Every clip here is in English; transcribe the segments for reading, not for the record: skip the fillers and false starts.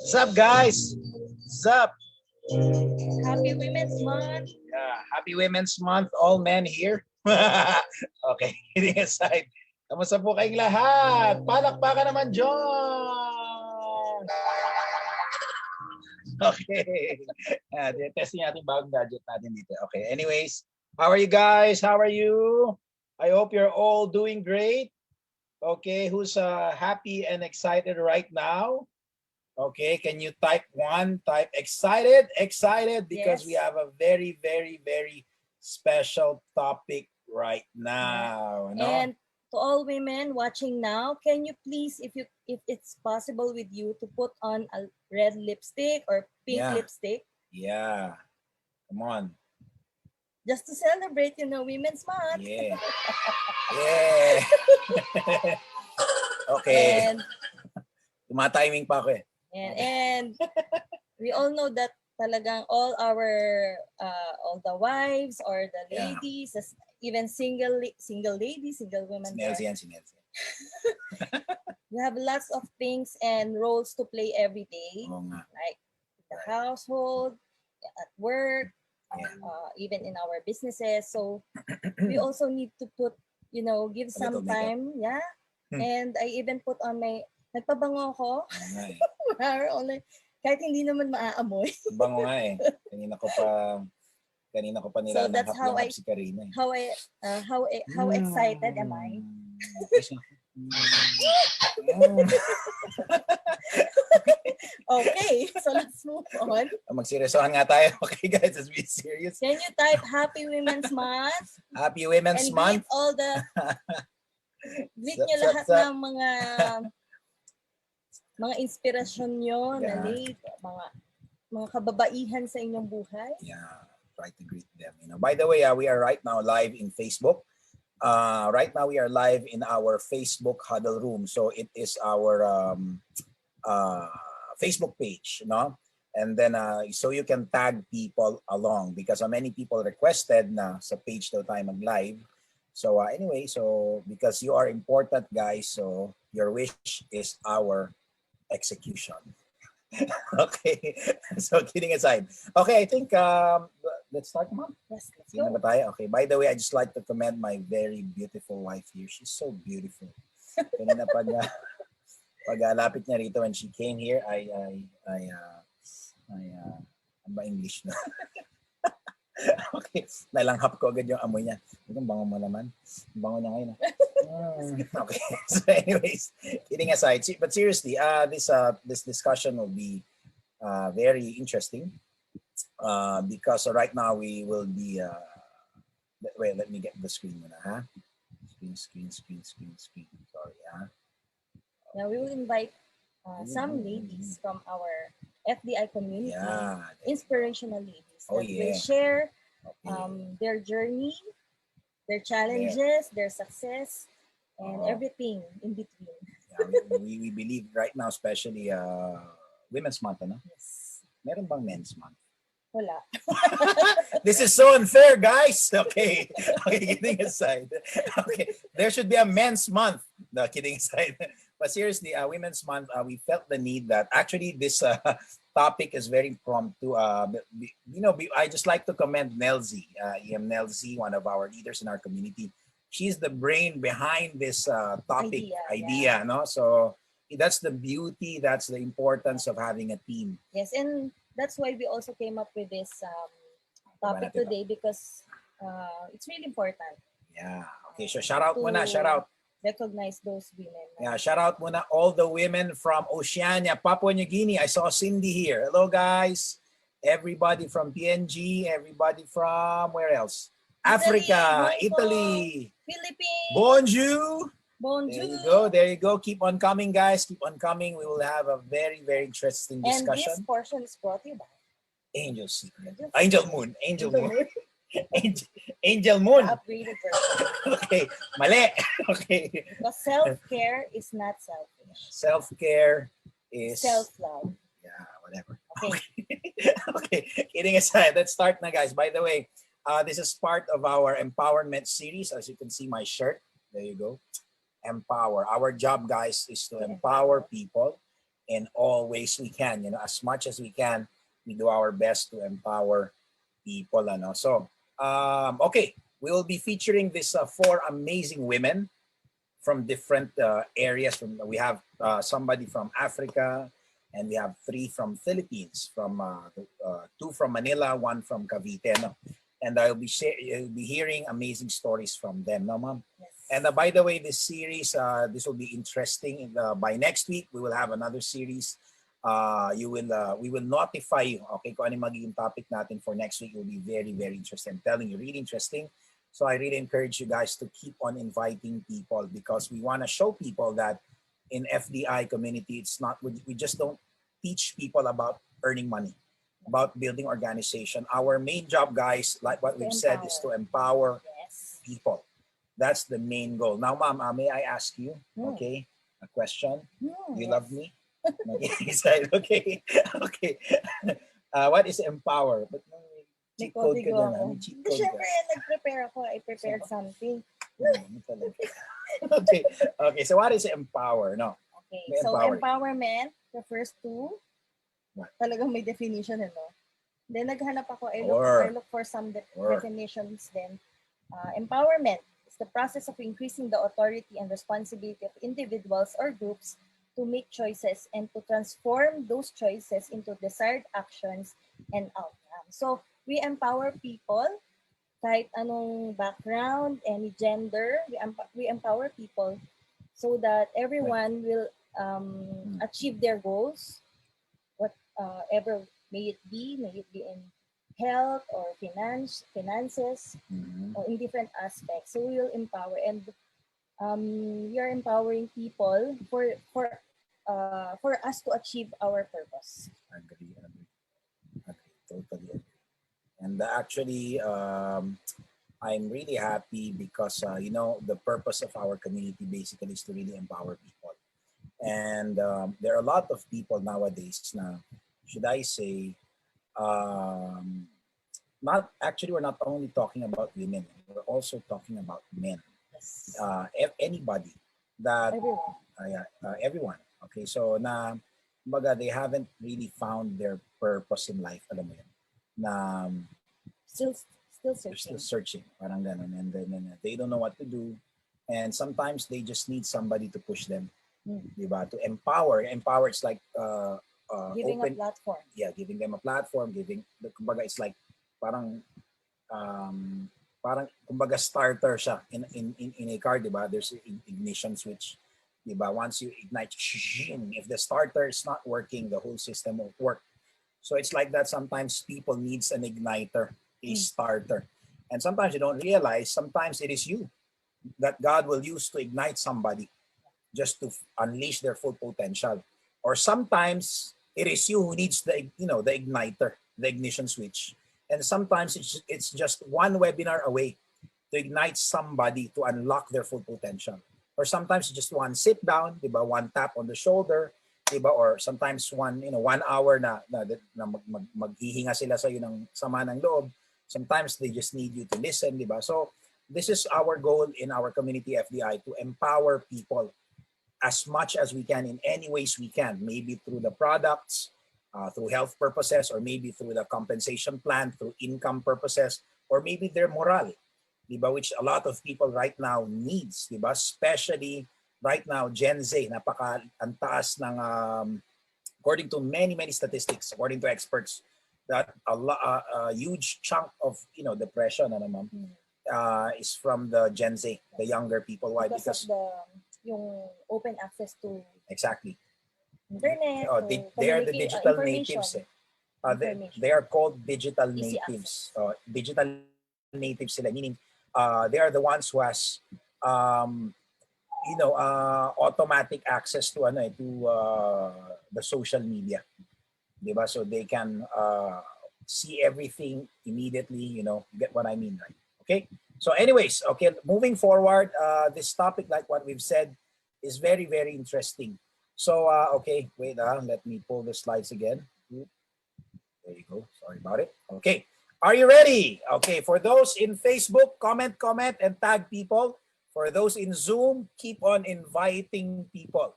What's up, guys? What's up? Happy Women's Month. Yeah, happy Women's Month, all men here. Okay, kidding aside. Kamusta po kayong lahat? Palakpakan naman, John! Okay. Testing natin bagong gadget natin dito. Okay, anyways. How are you guys? How are you? I hope you're all doing great. Okay, who's happy and excited right now? Okay, can you type one? Type excited, excited, because we have a very, very, very special topic right now. No? And to all women watching now, can you please, if it's possible with you, to put on a red lipstick or pink lipstick? Yeah. Come on. Just to celebrate, Women's Month. Yeah. Yeah. Okay. And tumatiming pa ako eh. And we all know that talagang all the wives or the ladies, even single ladies, single women. Sinelsi. We have lots of things and roles to play every day, like the household, at work, even in our businesses. So we also need to put, give some time, And I even put on my, nagpabango ako. Kahit hindi naman maaamoy. Bango nga eh. Kanina ko pa nila so that's how si Karina. How excited am I? Okay, so let's move on. Magseryosohan nga tayo. Okay guys, let's be serious. Can you type Happy Women's Month? Happy Women's Month. And all the greet nyo lahat ng mga inspirasyon nyo na late, mga kababaihan sa inyong buhay. Yeah, try to greet them. By the way, we are right now live in Facebook. Right now we are live in our Facebook huddle room. So it is our Facebook page, And then so you can tag people along because many people requested na sa page daw tayo mag-live. So anyway, so because you are important guys, so your wish is our execution. Okay, so kidding aside. Okay, I think let's start, Mom. Yes, let's go. Okay, by the way, I just like to commend my very beautiful wife here. She's so beautiful. Kanina pag lapit niya rito when she came here, ano ba English na? Okay, nalanghap ko agad yung amoy niya. Ang bango mo naman. Bango niya ngayon. Okay. So anyways, kidding aside, but seriously, this discussion will be very interesting because right now we will be wait, let me get the screen muna, ha? Screen. Sorry, ha? Now we will invite some ladies from our FDI community, inspirational ladies that will share their journey, their challenges, their success, and everything in between. We believe right now, especially Women's Month, ano? Yes. Meron bang Men's Month? Wala. This is so unfair, guys. Okay, kidding aside. Okay, there should be a Men's Month. No, kidding aside. But seriously, Women's Month, we felt the need that actually this topic is very impromptu. I just like to commend Nelzy, Nelzy, one of our leaders in our community. She's the brain behind this topic idea, no? So that's the beauty, that's the importance of having a team. Yes, and that's why we also came up with this topic today because it's really important. Yeah. Okay, so shout out muna, shout out. Recognize those women. Yeah, shout out muna all the women from Oceania, Papua New Guinea. I saw Cindy here. Hello, guys. Everybody from PNG, everybody from where else? Africa, Italy, Philippines. Bonjour. Bonjour. There you go. Keep on coming, guys. Keep on coming. We will have a very, very interesting discussion. And this portion is brought to you by Angel Secret. Angel Moon. Angel Moon. Upgraded version. Okay, mali. Okay. But self-care is not selfish. Self-care is self-love. Yeah, whatever. Okay. Okay. Kidding aside, let's start na, guys. By the way, this is part of our empowerment series. As you can see, my shirt. There you go. Empower. Our job, guys, is to empower people in all ways we can. As much as we can, we do our best to empower people. So, okay, we will be featuring these 4 amazing women from different areas. We have somebody from Africa, and we have 3 from Philippines, from 2 from Manila, 1 from Cavite. No? And you'll be hearing amazing stories from them, no, ma'am? Yes. And by the way, this series, this will be interesting. By next week, we will have another series. We will notify you, okay, kung ano yung magiging topic natin for next week. It will be very, very interesting. I'm telling you, really interesting. So I really encourage you guys to keep on inviting people, because we want to show people that in FDI community, it's not, we just don't teach people about earning money, about building organization. Our main job, guys, like what we've said, is to empower people. That's the main goal. Now, ma'am, may I ask you, okay, a question? You love me? Okay, okay. Okay. What is empower? But cheat code ka dyan. Cheat code Siyempre, nag-prepare ako. I prepared something. Okay. Okay. So what is empower? No. Okay. So empowerment, the first 2, talagang may definition, Then naghanap ako. I look for some definitions. Then empowerment is the process of increasing the authority and responsibility of individuals or groups to make choices and to transform those choices into desired actions and outcomes. So we empower people, kahit anong background, any gender, we empower people so that everyone will achieve their goals, whatever may it be in health or finances, or in different aspects. So we will empower, and we are empowering people for us to achieve our purpose. Agree. Totally agree. And actually, I'm really happy because, the purpose of our community basically is to really empower people. And there are a lot of people nowadays now, should I say, we're not only talking about women, we're also talking about men. Yes. Anybody that, everyone. Okay, so they haven't really found their purpose in life, alam mo yun, na still they're still searching, parang ganun, and then they don't know what to do, and sometimes they just need somebody to push them, diba? To empower. It's like giving a platform. Yeah, giving them a platform, kumbaga it's like parang kumbaga starter siya in a car, diba? There's an ignition switch, diba? Once you ignite, if the starter is not working, the whole system won't work. So it's like that. Sometimes people needs an igniter, a starter. And sometimes you don't realize, sometimes it is you that God will use to ignite somebody just to unleash their full potential. Or sometimes it is you who needs the igniter, the ignition switch. And sometimes it's just one webinar away to ignite somebody to unlock their full potential. Or sometimes just one sit down, diba? One tap on the shoulder, diba? Or sometimes 1 hour na maghihinga sila sa iyo ng sama ng loob. Sometimes they just need you to listen, diba? So this is our goal in our community FDI, to empower people as much as we can in any ways we can, maybe through the products, through health purposes, or maybe through the compensation plan, through income purposes, or maybe their morale, diba? Which a lot of people right now needs, diba? Especially right now, Gen Z, ang taas ng, according to many statistics, according to experts, that a huge chunk of depression is from the Gen Z, the younger people. Why? Because of yung open access to exactly internet. They are the digital natives. They are called digital Easy natives. Digital natives sila, meaning they are the ones who has automatic access to the social media, diba? So they can see everything immediately. Get what I mean, right? Okay. So anyways, okay, moving forward, this topic, like what we've said, is very, very interesting. So, okay, wait, let me pull the slides again. There you go. Sorry about it. Okay. Are you ready? Okay, for those in Facebook, comment, and tag people. For those in Zoom, keep on inviting people.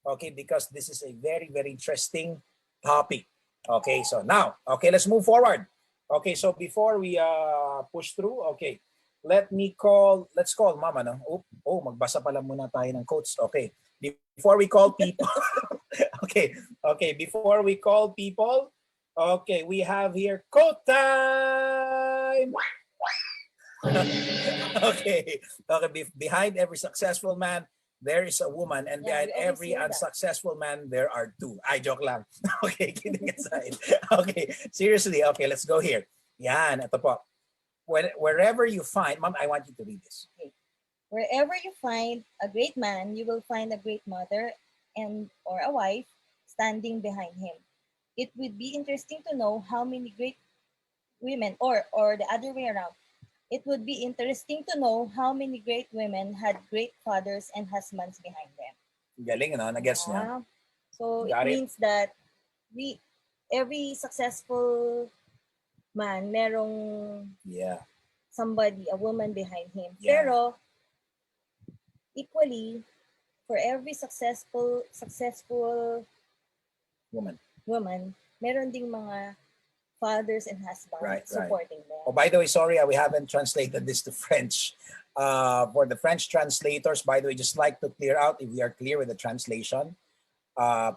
Okay, because this is a very, very interesting topic. Okay, so now, okay, let's move forward. Okay, so before we push through, okay, let's call Mama, no? Magbasa pala muna tayo ng quotes. Okay, before we call people, before we call people, okay, we have here quote time. Okay, behind every successful man, there is a woman, and behind every unsuccessful man, there are two. I joke lang. Okay, kidding aside. Okay, seriously, okay, let's go here. Yan, ito po. Wherever you find, Mom, I want you to read this. Okay. Wherever you find a great man, you will find a great mother and or a wife standing behind him. It would be interesting to know how many great women, or the other way around, it would be interesting to know how many great women had great fathers and husbands behind them. Galing, no? Nagets niya. So it means that every successful man, merong somebody, a woman behind him. Yeah. Pero equally, for every successful woman, meron ding mga fathers and husbands supporting them. Oh, by the way, sorry, we haven't translated this to French. For the French translators, by the way, just like to clear out, if we are clear with the translation,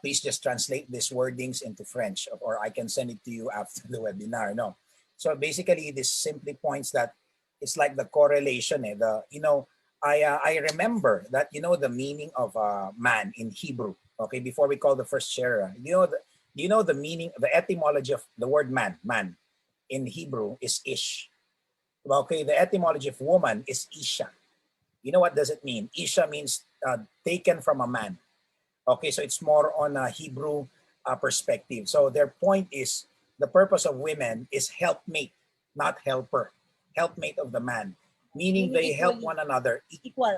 please just translate these wordings into French, or I can send it to you after the webinar. No, so basically, this simply points that it's like the correlation. I remember that the meaning of man in Hebrew. Okay, before we call the first sharer, you know the meaning, the etymology of the word man. Man in Hebrew is ish. Okay, the etymology of woman is isha. You know what does it mean? Isha means taken from a man. Okay, so it's more on a Hebrew perspective. So their point is the purpose of women is helpmate, not helper. Helpmate of the man, meaning they help one another equal.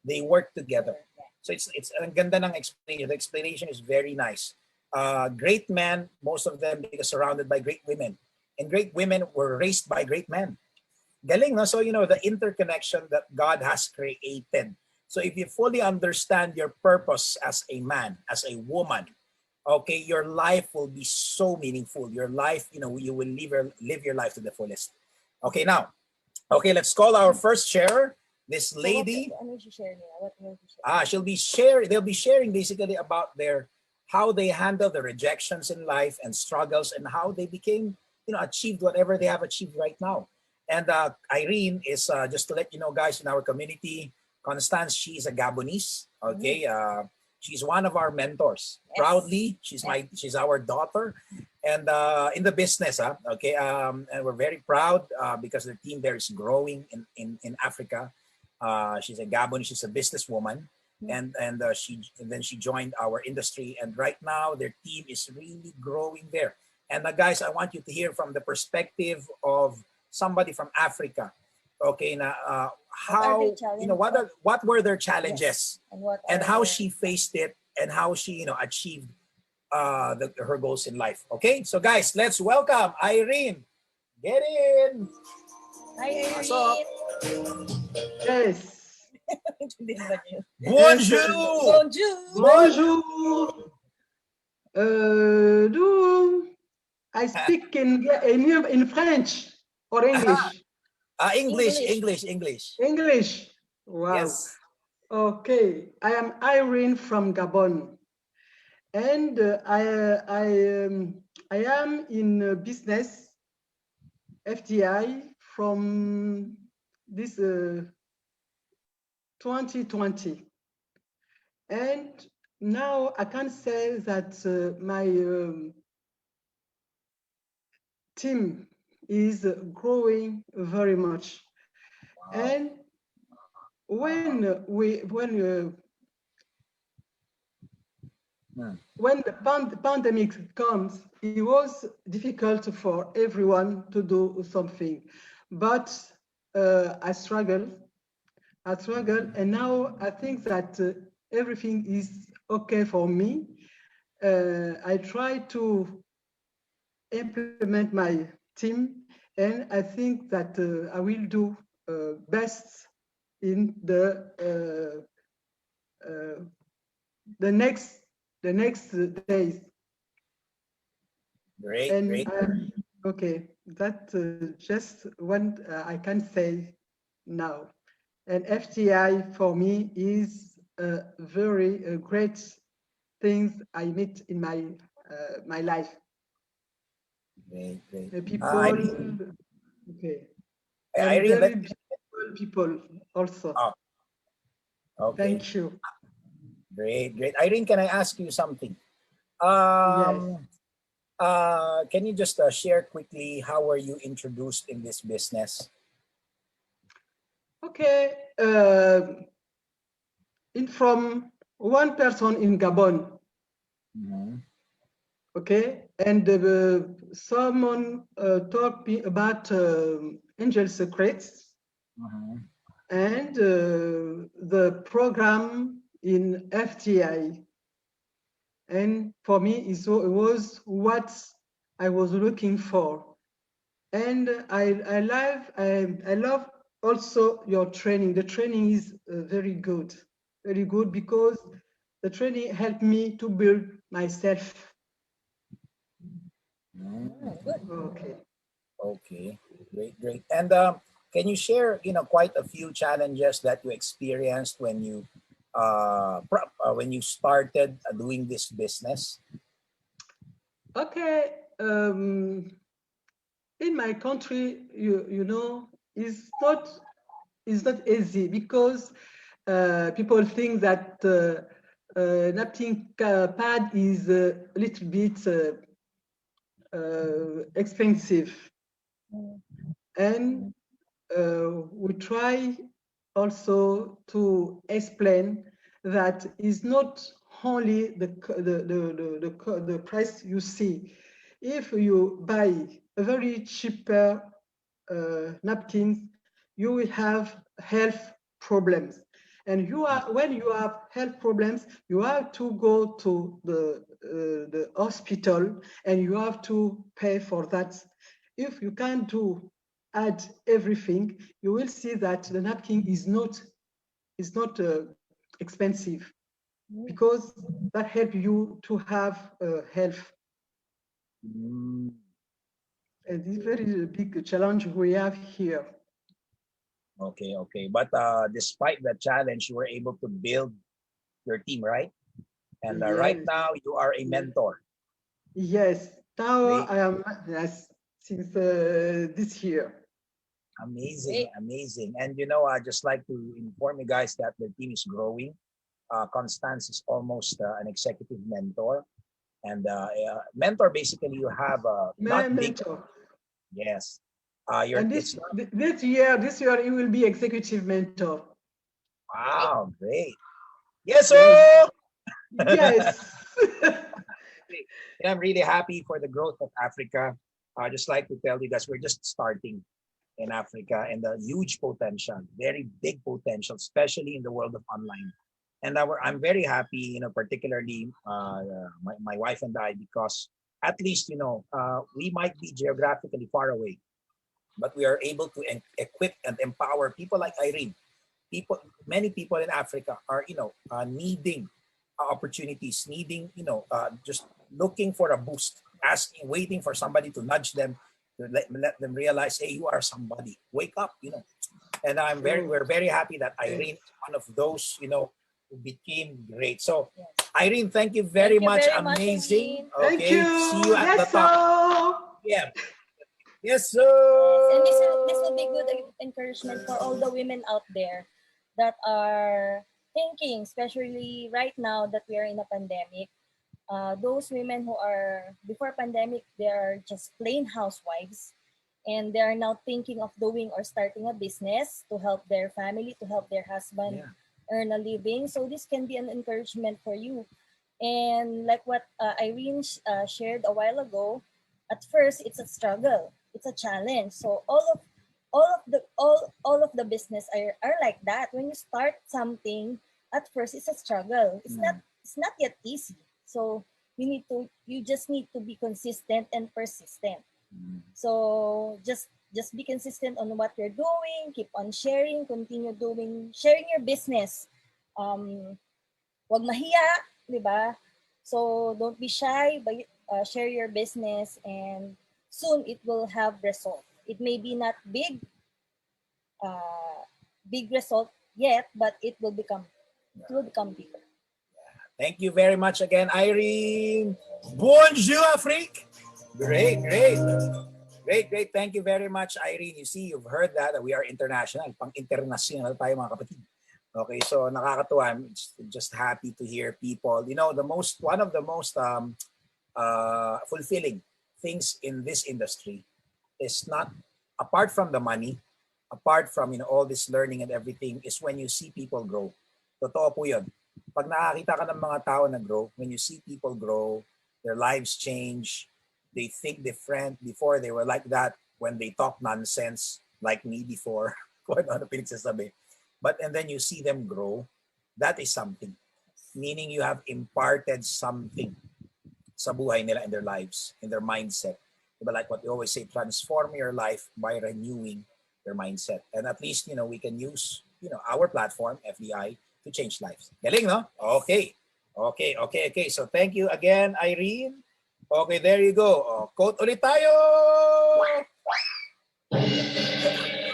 They work together. So it's ang ganda ng explanation. The explanation is very nice. Great men, most of them because surrounded by great women. And great women were raised by great men. Galing, no? So, the interconnection that God has created. So if you fully understand your purpose as a man, as a woman, okay, your life will be so meaningful. Your life, you will live your life to the fullest. Okay, now, let's call our first sharer. This lady. They'll be sharing basically about how they handle the rejections in life and struggles, and how they became, achieved whatever they have achieved right now. And Irene is, just to let you know, guys, in our community, Constance, she's a Gabonese. Okay, she's one of our mentors. Yes. Proudly, she's our daughter, and in the business, okay, and we're very proud because the team there is growing in Africa. She's a Gabonese, she's a businesswoman. And then she joined our industry, and right now their team is really growing there. And guys, I want you to hear from the perspective of somebody from Africa. Okay, how what were their challenges, yes, and how she faced it, and how she achieved her goals in life. Okay, so guys, let's welcome Irene. Get in. Hi, Irene. Yes. Bonjour. Bonjour. Do I speak in French or English? English. English. Wow. Yes. Okay. I am Irene from Gabon, and I am in business FDI from this 2020, and now I can say that my team is growing very much. Wow. And when the pandemic comes, it was difficult for everyone to do something, but I struggled, and now I think that everything is okay for me. I try to implement my team, and I think that I will do best in the the next days. Great, And great. okay, that just one I can say now. And FTI for me is a very great things I meet in my life. Great, great. People, Irene, okay, and Irene, very let beautiful people also. oh, okay. Thank you. Great, great. Irene, can I ask you something? Yes. Can you just share quickly how were you introduced in this business? Okay. From one person in Gabon. Mm-hmm. Okay, and someone taught me about angel secrets Mm-hmm. and the program in FTI. And for me, it was what I was looking for. And I love also your training. The training is very good because the training helped me to build myself. Good. Okay. Okay, great, great. And can you share, quite a few challenges that you experienced when you started doing this business? Okay. In my country, you know, it's not easy because people think that napkin pad is a little bit expensive, and we try also to explain that is not only the price you see. If you buy a very cheaper napkins, you will have health problems. And when you have health problems, you have to go to the hospital and you have to pay for that. If you can't add everything, you will see that the napkin is not expensive because that help you to have health. Mm, And this is very big challenge we have here. okay, okay. But despite the challenge, you were able to build your team, right? And right Yes, now, you are a mentor. yes. Now Great, I am, yes, since this year. amazing, Great. amazing. And I just like to inform you guys that the team is growing. Constance is almost an executive mentor. And mentor, basically, you have My not big, mentor. yes. And It's not, this year he will be executive mentor. wow, great. Yes, Yes, sir. yes. And I'm really happy for the growth of Africa. I just like to tell you guys, we're just starting in Africa and the huge potential, very big potential, especially in the world of online. And I'm very happy, particularly my wife and I, because at least, we might be geographically far away, but we are able to equip and empower people like Irene. Many people in Africa are, needing opportunities, needing, just looking for a boost, asking, waiting for somebody to nudge them, to let them realize, hey, you are somebody. Wake up, And Oh, we're very happy that yes. Irene is one of those, who became great. So, Yes. Irene, thank you very Thank you much. very much, Amazing. Irene. Thank Okay, see you you. at the Yes, top. sir. Yeah. Yes, Yes, and sir. this will be good encouragement for all the women out there that are thinking, especially right now that we are in a pandemic. Those women who are before pandemic, they are just plain housewives, and they are now thinking of doing or starting a business to help their family, to help their husband Yeah. earn a living. So this can be an encouragement for you. And like what Irene shared a while ago, at first it's a struggle, it's a challenge. So all of the business are like that. When you start something, at first it's a struggle. It's not yet easy. So you just need to be consistent and persistent. So just be consistent on what you're doing, keep on sharing, continue sharing your business. Wag mahiya, di ba? So don't be shy, but share your business, and soon it will have result. It may be not big result yet, but it will become bigger. Thank you very much again, Irene. Bonjour, Afrique. Great, great. Great. Thank you very much, Irene. You see, you've heard that we are international. Pang-international tayo, mga kapatid. Okay, so nakakatuwa. I'm just happy to hear people. You know, one of the most fulfilling things in this industry is not, apart from the money, apart from, you know, all this learning and everything, is when you see people grow. Totoo po yun. Pag nakakita ka ng mga tao na grow, when you see people grow, their lives change, they think different. Before they were like that when they talk nonsense, like me before. Kung ano pinagsasabi. And then you see them grow, that is something. Meaning you have imparted something sa buhay nila in their lives, in their mindset. Diba, like what we always say, transform your life by renewing your mindset. And at least, you know, we can use, you know, our platform, FDI, to change lives. Galing, no? Okay. So thank you again, Irene. Okay, there you go. Oh, quote ulit tayo!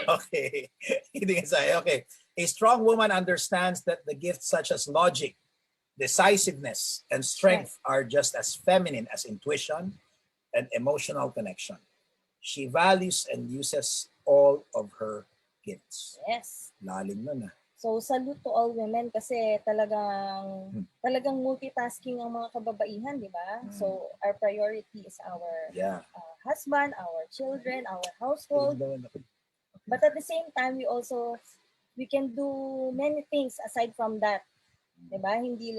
Okay. Okay. A strong woman understands that the gifts such as logic, decisiveness, and strength are just as feminine as intuition and emotional connection. She values and uses all of her gifts. Yes. Lalim nun ah. So salute to all women kasi talagang multitasking ang mga kababaihan, di ba? So our priority is our husband, our children, our household. But at the same time, we can do many things aside from that. Di ba? Hindi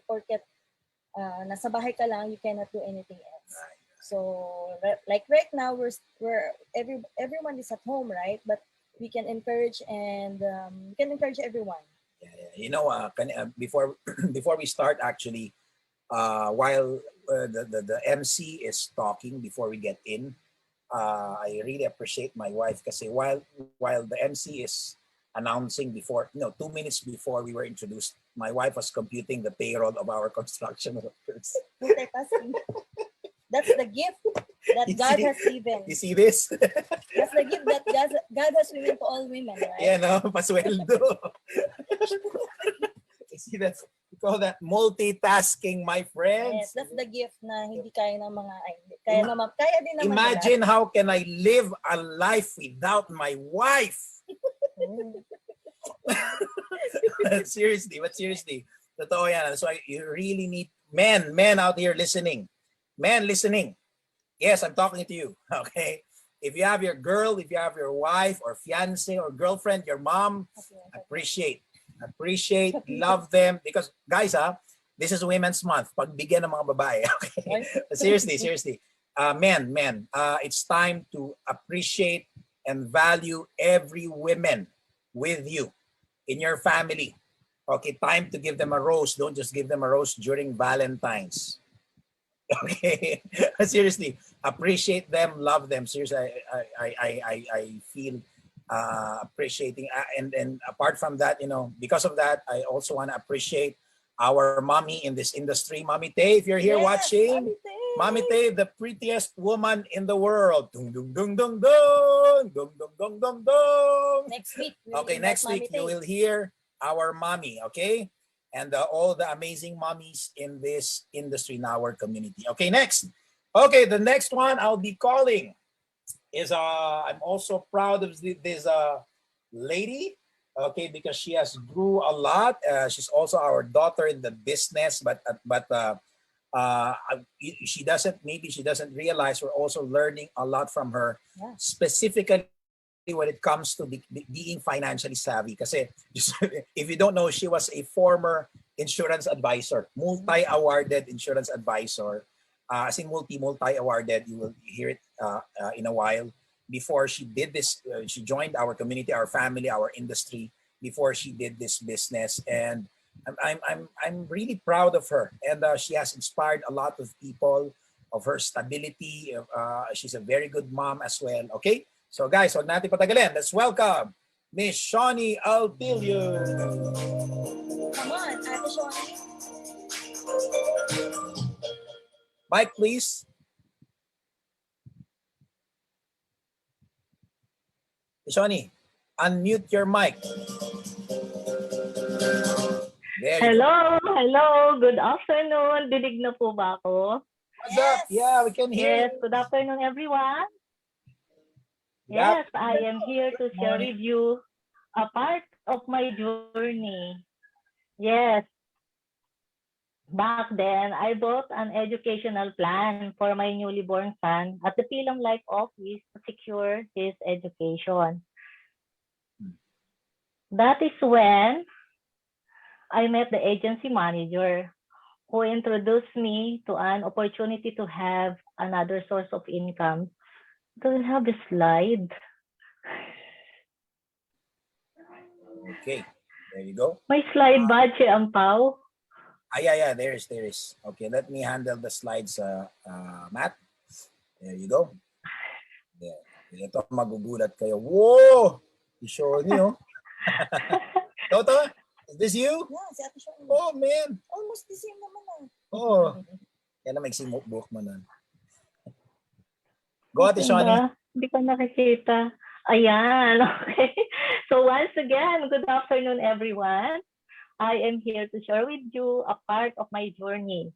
porket nasa bahay ka lang, you cannot do anything else. So like right now, everyone is at home, right? But we can encourage everyone. You know, before we start, actually, while the MC is talking, before we get in, I really appreciate my wife kasi while the MC is announcing 2 minutes before we were introduced, my wife was computing the payroll of our construction workers. That's the gift that God has given. You see this? That's the gift that God has given to all women, right? Yeah, no, pasweldo. You see, we call that multitasking, my friends. Yes, that's the gift na hindi kaya ng mga kaya din naman. Imagine how can I live a life without my wife? Seriously, totoo yan. So you really need men out here listening. Men listening. Yes, I'm talking to you. Okay. If you have your girl, if you have your wife or fiance or girlfriend, your mom, appreciate, love them. Because guys, this is Women's Month. Pagbigyan ng mga babae. Okay. Seriously. Men, it's time to appreciate and value every woman with you in your family. Okay, time to give them a rose. Don't just give them a rose during Valentine's. Okay, seriously, appreciate them, love them. Seriously, I feel appreciating, and apart from that, you know, because of that, I also want to appreciate our mommy in this industry, Mommy Tay. If you're here watching, Mommy Tay, the prettiest woman in the world. Dung dung dung dung dung dung dung dung dung dung. Next week. Okay, next week you will hear our mommy. Okay. And all the amazing mommies in this industry in our community. Okay, next. Okay, the next one I'll be calling is I'm also proud of this lady. Okay, because she has grew a lot. She's also our daughter in the business, but she doesn't realize we're also learning a lot from her, specifically when it comes to being financially savvy. Kasi if you don't know, she was a former insurance advisor, multi-awarded insurance advisor. As in multi-awarded, you will hear it in a while. Before she did this, she joined our community, our family, our industry before she did this business. And I'm really proud of her. And she has inspired a lot of people of her stability. She's a very good mom as well. Okay? So guys, huwag natin patagalin. Let's welcome Miss Shawnee Alpilio. Come on, Ate Shawnee. Mic, please. Shawnee, unmute your mic. There you go. Hello, good afternoon. Dinig na po ba ako? What's up? Yeah, we can hear Yes, good afternoon everyone. you. Yes, I am here to share morning. with you a part of my journey. Yes, back then, I bought an educational plan for my newly born son at the Pilam Life office to secure his education. That is when I met the agency manager who introduced me to an opportunity to have another source of income. Do you have a slide? Okay, there you go. May slide ba, Che Ampaw? Yeah, there is. Okay, let me handle the slides, Matt. There you go. There. Ito, magugulat kayo. Whoa! I-show niyo. Toto, is this you? Yeah, si Ate Shawnee. Oh, man. Almost the same naman ah. Oh. Kaya na may buhok mo nun. Go, Ate Shawnee. Diba? Hindi ko nakikita. Ayan, okay. So once again, good afternoon, everyone. I am here to share with you a part of my journey.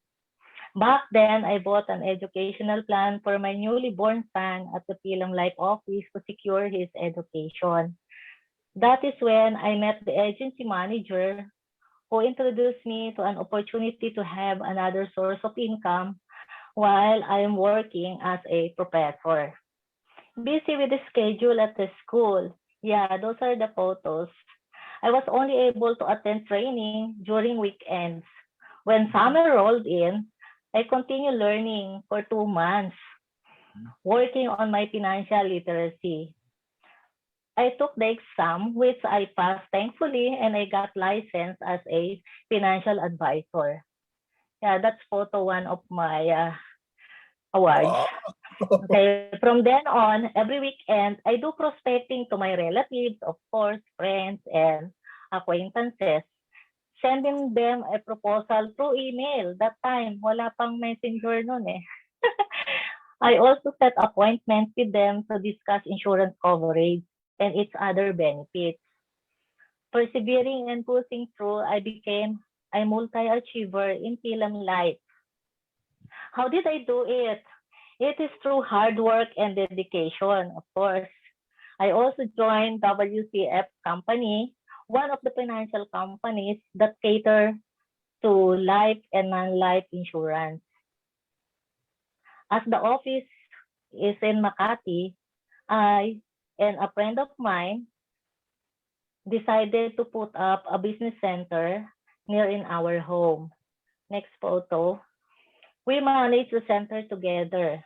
Back then, I bought an educational plan for my newly born son at the Pilam Life office to secure his education. That is when I met the agency manager who introduced me to an opportunity to have another source of income while I am working as a professor. Busy with the schedule at the school. Yeah, those are the photos. I was only able to attend training during weekends. When summer rolled in, I continued learning for 2 months, working on my financial literacy. I took the exam, which I passed thankfully, and I got licensed as a financial advisor. Yeah, that's photo 1 of my awards. Oh. Okay, from then on, every weekend, I do prospecting to my relatives, of course, friends, and acquaintances, sending them a proposal through email. That time, wala pang messenger nun eh. I also set appointments with them to discuss insurance coverage and its other benefits. Persevering and pushing through, I became a multi-achiever in Pilam Life. How did I do it? It is through hard work and dedication, of course. I also joined WCF company, one of the financial companies that cater to life and non-life insurance. As the office is in Makati, I and a friend of mine decided to put up a business center near in our home. Next photo. We managed the center together.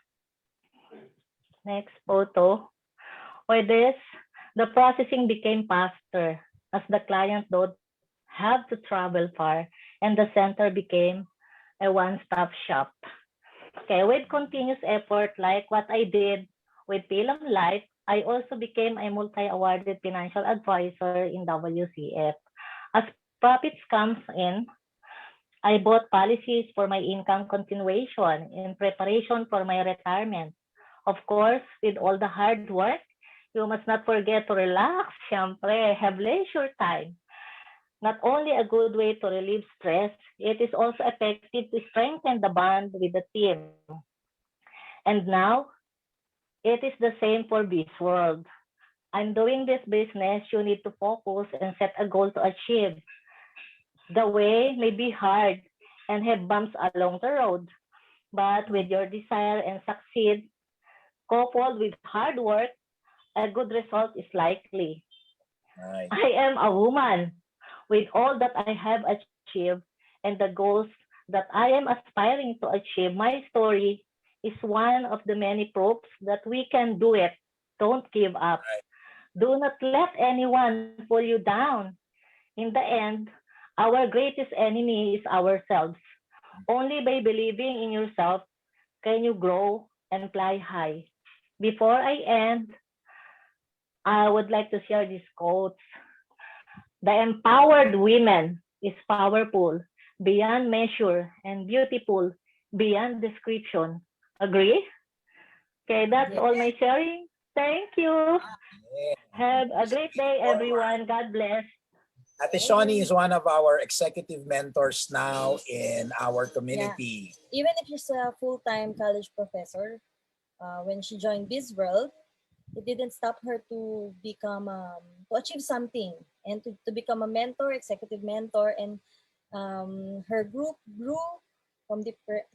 Next photo. For this, the processing became faster as the client don't have to travel far and the center became a one-stop shop. Okay, with continuous effort like what I did with Pilam Life, I also became a multi-awarded financial advisor in WCF. As profits comes in, I bought policies for my income continuation in preparation for my retirement. Of course, with all the hard work, you must not forget to relax, syempre, have leisure time. Not only a good way to relieve stress, it is also effective to strengthen the bond with the team. And now, it is the same for BzzWorld. I'm doing this business, you need to focus and set a goal to achieve. The way may be hard and have bumps along the road, but with your desire and succeed, coupled with hard work, a good result is likely. Right. I am a woman with all that I have achieved and the goals that I am aspiring to achieve. My story is one of the many proofs that we can do it. Don't give up. Right. Do not let anyone pull you down. In the end, our greatest enemy is ourselves. Only by believing in yourself can you grow and fly high. Before I end, I would like to share these quotes. The empowered woman is powerful, beyond measure, and beautiful beyond description. Agree? Okay, that's all my sharing. Thank you. Have a great day, everyone. God bless. Ate Shawnee is one of our executive mentors now in our community. Even if she's a full-time college professor, when she joined BzzWorld, it didn't stop her to become to achieve something and to become a mentor, executive mentor, and her group grew from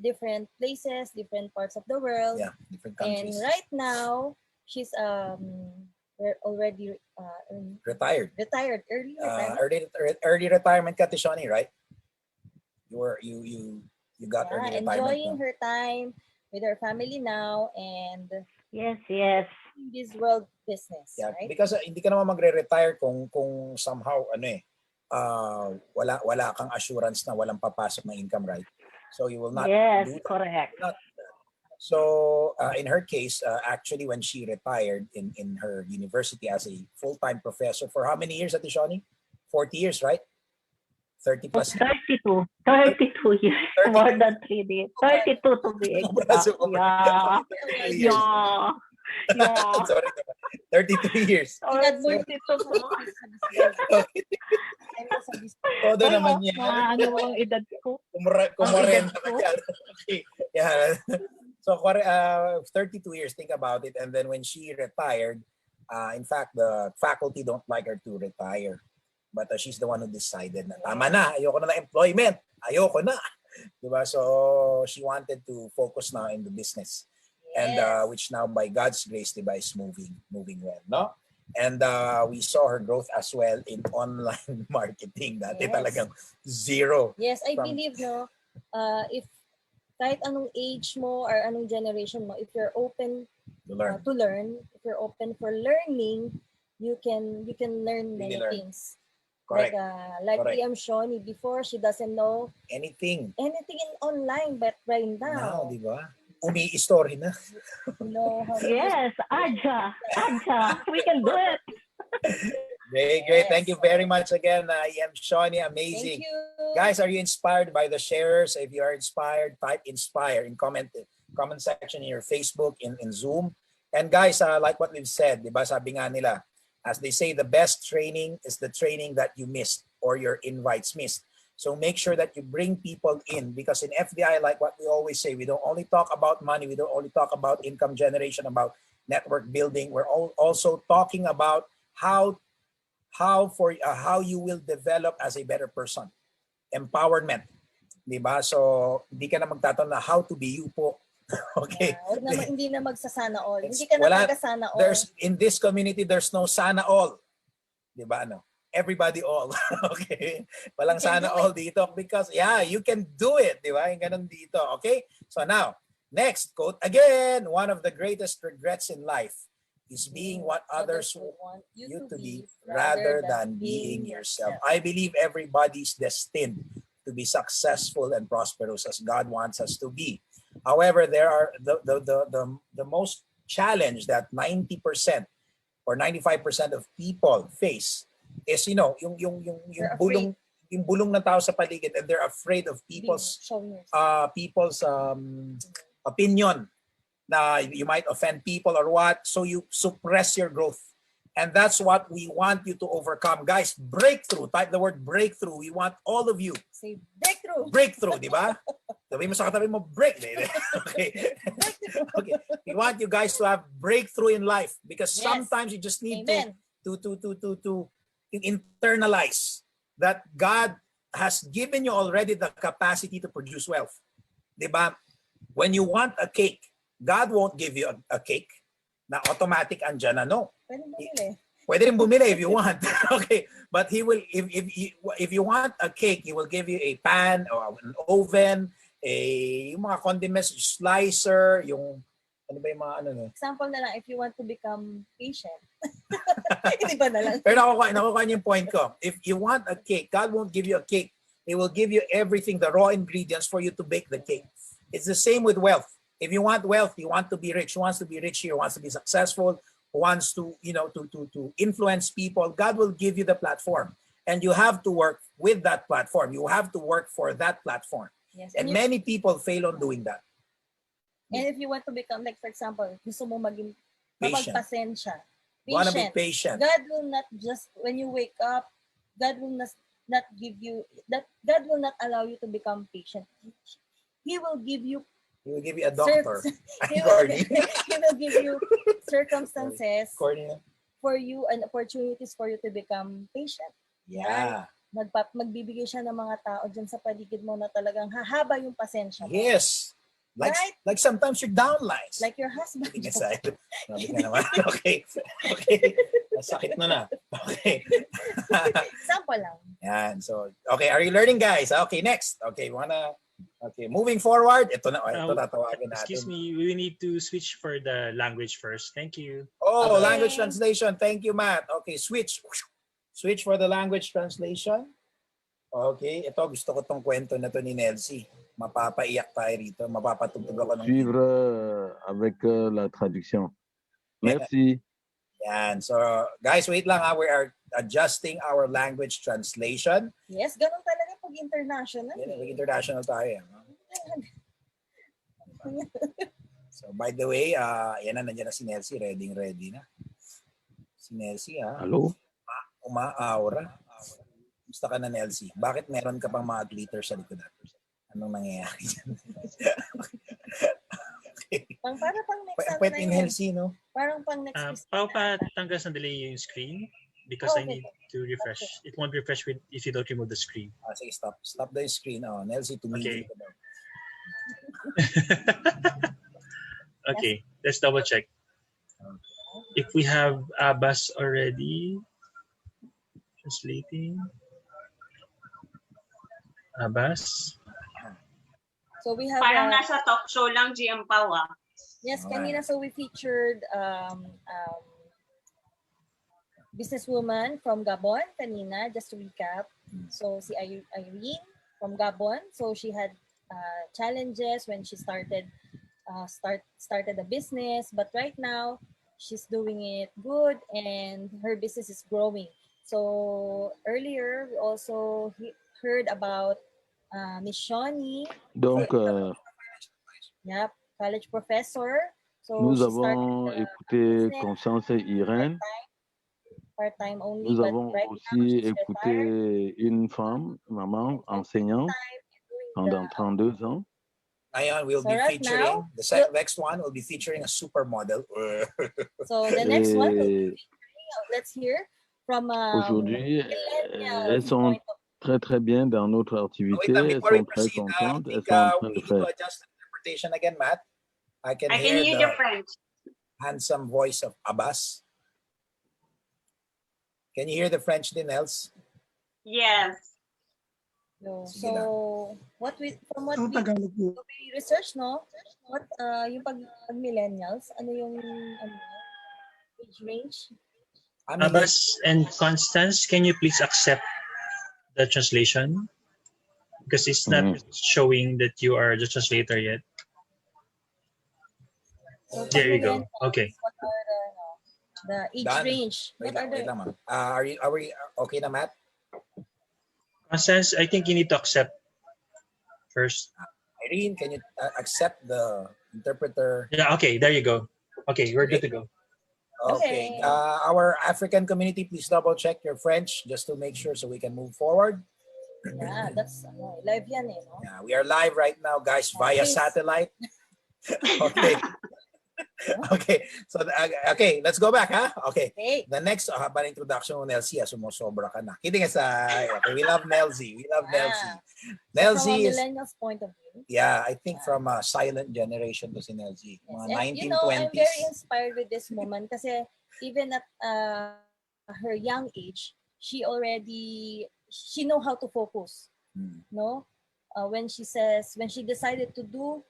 different places, different parts of the world. Yeah, different countries. And right now, she's we're already Retired. Retired, early retirement. Early retirement ka, Ate Shawnee, right? You got early retirement. Enjoying her time with her family now and yes, this world business, yeah, right? because hindi ka naman magre-retire kung somehow wala kang assurance na walang papasok na income, right? So you will not do that. Correct. So in her case, actually when she retired in her university as a full-time professor for how many years, Ate Shawnee? 40 years, right? 30 plus. 32 years. 30. More than 3 days. 32 to be exact. Yeah. Sorry. 32 years. Todo naman yan. Ano ang edad ko? Kumorenta ka dyan. Okay. Yeah. So 32 years, think about it. And then when she retired, in fact, the faculty don't like her to retire. But she's the one who decided na tama na, ayoko na employment. Ayoko na. Diba? So she wanted to focus now in the business. And which now by God's grace, diba, is moving well, no? And we saw her growth as well in online marketing. Dati talagang zero. Yes, I believe, no, if kahit anong age mo or anong generation mo, if you're open to learn, if you're open for learning, you can learn many things. Correct. Like Shawnee, before she doesn't know anything in online, but right now, di ba? Umi-story na. Yes, Aja, we can do it. Great. Thank you very much again, Shawnee. Amazing. Thank you. Guys, are you inspired by the sharers? If you are inspired, type inspire in comment section in your Facebook, in Zoom. And guys, like what we've said, di ba, sabi nga nila, as they say, the best training is the training that you missed or your invites missed. So make sure that you bring people in, because in FDI, like what we always say, we don't only talk about money, we don't only talk about income generation, about network building. We're also talking about how you will develop as a better person. Empowerment. Diba? So hindi ka na magtatanong na how to be you po. Okay. Yeah, hindi na magsasana all. Hindi ka na taga-sana all. In this community, there's no sana all. Diba? Everybody all. Okay. Walang sana all dito because you can do it. Diba? Yung ganun dito. Okay. So now, next quote again. One of the greatest regrets in life is being what others want you to be rather than being yourself. I believe everybody's destined to be successful and prosperous as God wants us to be. However, there are the most challenge that 90% or 95% of people face is yung bulong ng tao sa paligid, and they're afraid of people's opinion. Na you might offend people or what, so you suppress your growth. And that's what we want you to overcome. Guys, breakthrough. Type the word breakthrough. We want all of you. Say breakthrough. Breakthrough, di ba? Sabi mo sa katabi mo, break. Okay. Okay. We want you guys to have breakthrough in life, because sometimes you just need to internalize that God has given you already the capacity to produce wealth. Di ba? When you want a cake, God won't give you a cake na automatic andyan na. No. Pwede rin bumili if you want. Okay. But he will, if you want a cake, he will give you a pan or an oven, yung mga condiments, slicer, yung ano ba yung mga ano. Example na lang, if you want to become patient. Hindi ba na lang? Pero nakukuha niyo yung point ko. If you want a cake, God won't give you a cake. He will give you everything, the raw ingredients for you to bake the cake. It's the same with wealth. If you want wealth, you want to be rich, who wants to be rich here, wants to be successful, who wants to, to influence people, God will give you the platform. And you have to work with that platform. You have to work for that platform. Yes. And many people fail on doing that. And if you want to become, like for example, gusto mo maging Patient. mapagpasensya, Wanna be patient. God will not just, when you wake up, God will not give you, that God will not allow you to become patient. He will give you a doctor. he will give you circumstances for you and opportunities for you to become patient. Yeah. Magbibigay siya ng mga tao dyan sa paligid mo na talagang hahaba yung pasensya mo. Yes. Like sometimes you're down lines. Like your husband. Okay. Okay. Sakit na. Okay. Example lang. Yan. So, okay. Are you learning, guys? Okay, next. Okay, moving forward. Ito tatawagin natin. Excuse me, we need to switch for the language first. Thank you. Oh, language translation. Thank you, Matt. Okay, switch. Switch for the language translation. Okay, ito gusto ko tong kwento na to ni Nelsie. Mapapaiyak tayo rito, mapapatugtog ako ng suivre avec la traduction. Merci. Yan. So, guys, wait lang ha. We are adjusting our language translation. Yes, ganun talaga pag international. Pag international tayo. So, by the way, nandiyan na si Nelsie. Ready na. Si Nelsie, ha? Hello? Uma-aura. Gusto ka na, Nelsie? Bakit meron ka pang mga glitter sa likod natin? Anong nangyayari dyan? Okay. Para pang next Pwede inhale, no? Parang pang next. Patanggal sandali yung screen because I need to refresh. Okay. It won't refresh if you don't remove the screen. Sige, stop. Stop the screen. Nelsie, tumigil ka daw. Okay, let's double check. If we have Abbas already translating. Abbas. So we have parang nasa talk show lang GM Pau. Yes, kanina so we featured businesswoman from Gabon kanina, just to recap. So si Irene from Gabon, so she had challenges when she started a business, but right now she's doing it good and her business is growing. So earlier we also heard about Miss Shawnee. Donc, college professor. So nous avons écouté Constance et Irène. Part-time only. Nous avons aussi écouté une femme, maman, enseignante, pendant 32 ans. We'll be featuring, the next one will be featuring a supermodel. So the next one will be featuring, let's hear from aujourd'hui, elles sont très très bien dans notre activité, elles sont très contentes, elles sont en train de faire. Adjust interpretation again, Matt. I can hear the French. Handsome voice of Abbas. Can you hear the French din, Els? Yes. So what we research, no? What yung pag millennials, ano yung age range? Abbas and Constance, can you please accept the translation? Because it's not showing that you are the translator yet. So there you go. Okay. What are the age range? Are we okay na, Matt? Constance, I think you need to accept first. Irene, can you accept the interpreter? Yeah, okay, there you go. Okay, we're good to go. Okay. Our African community, please double check your French just to make sure so we can move forward. Yeah, that's live yan eh, no? Yeah, we are live right now, guys, via satellite. Okay. Okay. So, okay, let's go back, huh? Okay. The next, habang introduction mo, Nelsie, sumusobra ka na. Kidding aside. Okay, we love Nelsie. We love Nelsie. Nelsie is... From a millennial's point of view. Yeah, I think from a silent generation to si Nelsie. Yes. Mga 1920s. You know, I'm very inspired with this woman kasi even at her young age, she know how to focus. No? When she decided to do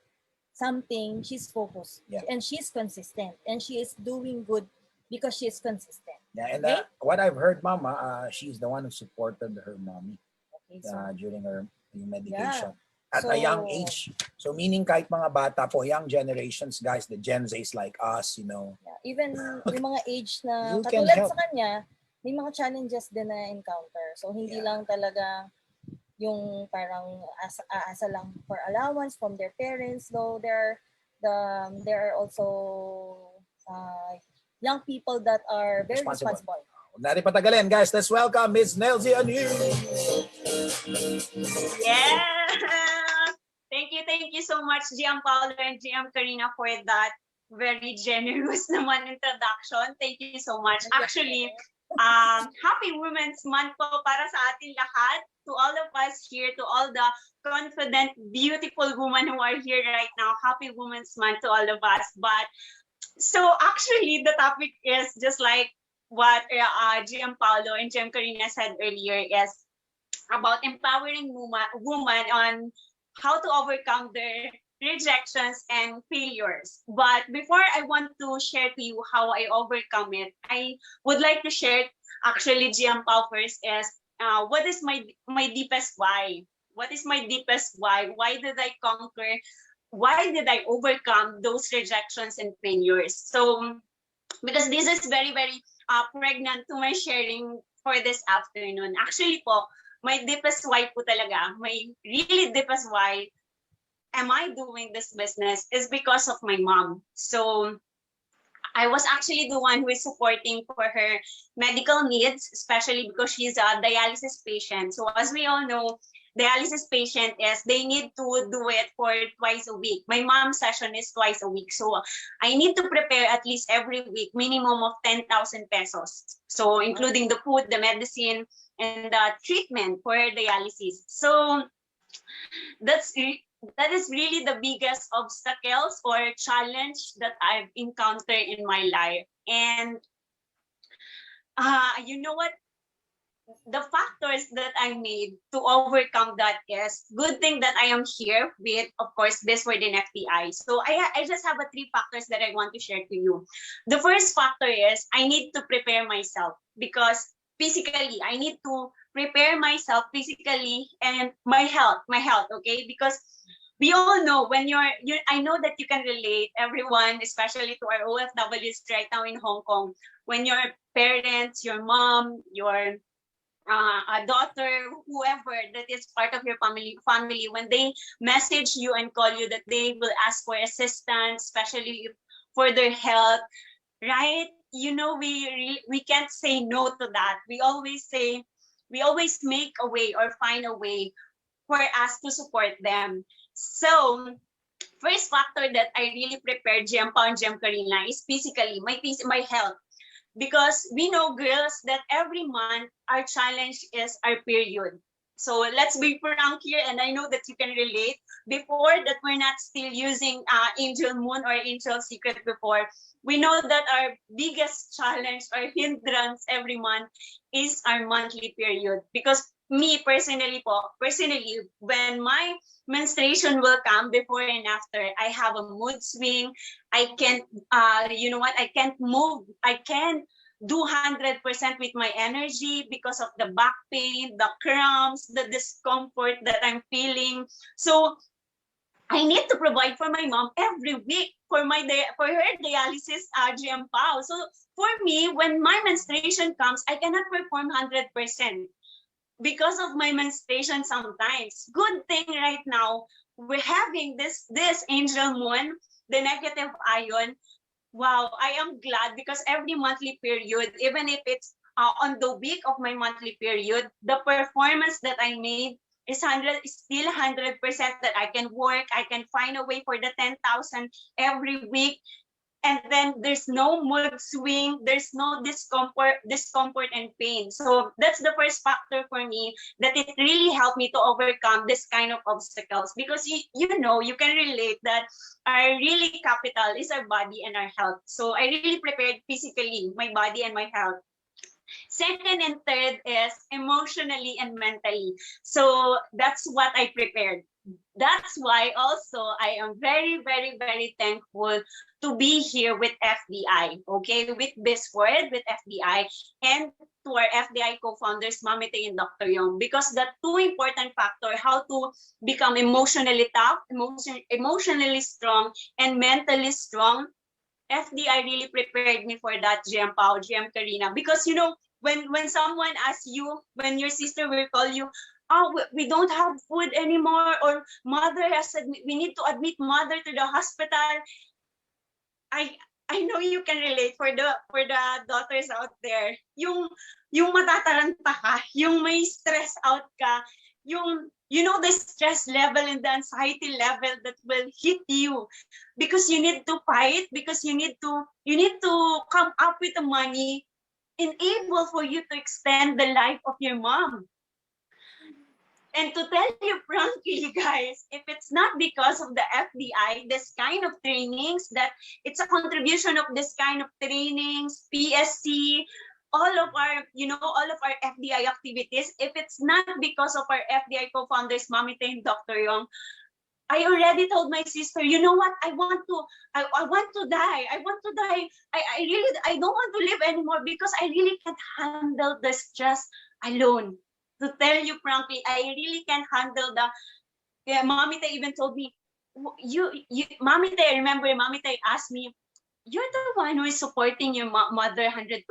something, she's focused and she's consistent and she is doing good because she is consistent. Yeah, and what I've heard, Mama, she's the one who supported her mommy during her medication at a young age. So meaning kahit mga bata po, young generations, guys, the Gen Zs like us, you know. Yeah, even yung mga age na katulad sa kanya, may mga challenges din na encounter. So hindi lang talaga yung parang aasa lang for allowance from their parents, though there are also young people that are very responsible. Huwag natin patagalin, guys. Let's welcome Ms. Nelsie Anu. Yeah. Thank you so much, GM Paolo and GM Karina, for that very generous naman introduction. Thank you so much. Actually, happy Women's Month po para sa ating lahat, to all of us here, to all the confident, beautiful women who are here right now. Happy Women's Month to all of us. But so actually, the topic is just like what GM Paolo and GM Karina said earlier, is about empowering women on how to overcome their rejections and failures. But before I want to share to you how I overcome it, I would like to share actually GM Pao first is what is my deepest why? What is my deepest why? Why did I conquer? Why did I overcome those rejections and failures? So because this is very, very pregnant to my sharing for this afternoon. Actually po, my deepest why po talaga, my really deepest why am I doing this business is because of my mom. So I was actually the one who is supporting for her medical needs, especially because she's a dialysis patient. So as we all know, dialysis patient is they need to do it for twice a week. My mom's session is twice a week. So I need to prepare at least every week, minimum of 10,000 pesos. So including the food, the medicine, and the treatment for dialysis. So that is really the biggest obstacles or challenge that I've encountered in my life. And you know what? The factors that I made to overcome that is good thing that I am here with, of course, BzzWorld and FDI. So I just have 3 factors that I want to share to you. The first factor is I need to prepare myself because physically, I need to prepare myself physically and my health, okay? Because we all know when I know that you can relate, everyone, especially to our OFWs right now in Hong Kong, when your parents, your mom, your a daughter, whoever that is part of your family, when they message you and call you that they will ask for assistance, especially for their health, right? You know, we can't say no to that. We always make a way or find a way for us to support them. So first factor that I really prepared GM Pao and GM Karina is physically, my health. Because we know, girls, that every month our challenge is our period. So let's be frank here, and I know that you can relate. Before that, we're not still using Angel Moon or Angel Secret before. We know that our biggest challenge or hindrance every month is our monthly period. Because me personally, when my menstruation will come before and after, I have a mood swing. I can't, you know what? I can't move. I can't do 100% with my energy because of the back pain, the cramps, the discomfort that I'm feeling. So I need to provide for my mom every week for her dialysis, GM Pao. So for me, when my menstruation comes, I cannot perform 100%. Because of my menstruation sometimes. Good thing right now, we're having this Angel Moon, the negative ion. Wow, I am glad because every monthly period, even if it's on the week of my monthly period, the performance that I made is still 100% that I can work, I can find a way for the 10,000 every week. And then there's no mood swing, there's no discomfort and pain. So that's the first factor for me that it really helped me to overcome this kind of obstacles. Because you know, you can relate that our really capital is our body and our health. So I really prepared physically, my body and my health. Second and third is emotionally and mentally. So that's what I prepared. That's why also I am very, very, very thankful to be here with FDI, okay, with BzzWorld, with FDI, and to our FDI co-founders, Mami Tay and Dr. Yong, because the 2 important factors, how to become emotionally tough, emotionally strong, and mentally strong, FDI really prepared me for that, GM Pao, GM Karina, because you know, when someone asks you, when your sister will call you, oh, we don't have food anymore, or mother has we need to admit mother to the hospital. I know you can relate for the daughters out there. Yung matataranta ka, yung may stress out ka, yung the stress level and the anxiety level that will hit you because you need to fight, because you need to come up with the money enable for you to extend the life of your mom. And to tell you frankly, guys, if it's not because of the FDI, this kind of trainings, that it's a contribution of this kind of trainings, PSC, all of our FDI activities, if it's not because of our FDI co-founders, Mami Tay and Dr. Yong, I already told my sister, you know what? I want to die. I want to die. I don't want to live anymore because I really can't handle the stress alone. To tell you frankly, I really can't handle the. Yeah, Mami Tay even told me, Mami Tay, I remember Mami Tay asked me, you're the one who is supporting your mother 100%.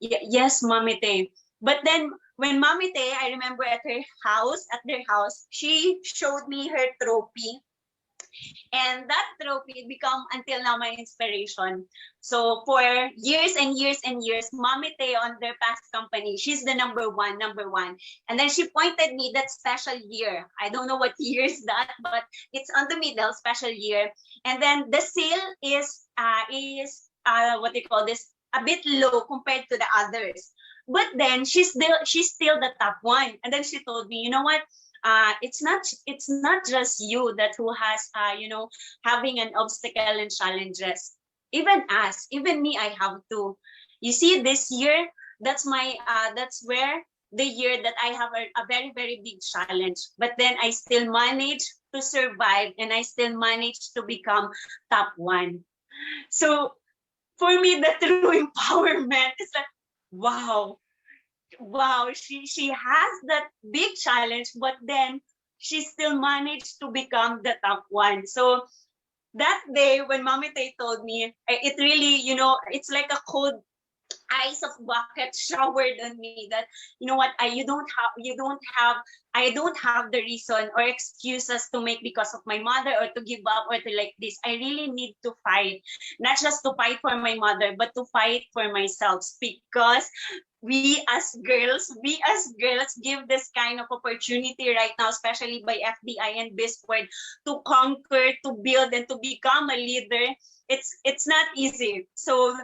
Yes, Mami Tay. But then when Mami Tay, I remember at their house, she showed me her trophy. And that trophy become until now my inspiration. So for years and years and years, Mami Tay on their past company, she's the number one. And then she pointed me that special year. I don't know what year is that, but it's on the middle, special year. And then the sale is what they call this, a bit low compared to the others. But then she's still the top one. And then she told me, you know what? It's not just you that who has having an obstacle and challenges. Even us, even me, I have to. You see, this year, that's where the year that I have a very, very big challenge. But then I still manage to survive, and I still manage to become top one. So for me, the true empowerment is like, wow, she has that big challenge, but then she still managed to become the top one. So that day when Mami Tay told me, it really, it's like a cold ice of bucket showered on me that, you know what, I don't have the reason or excuses to make because of my mother or to give up or to like this. I really need to fight, not just to fight for my mother, but to fight for myself, because we as girls give this kind of opportunity right now, especially by FDI and BzzWorld, to conquer, to build, and to become a leader. It's not easy. So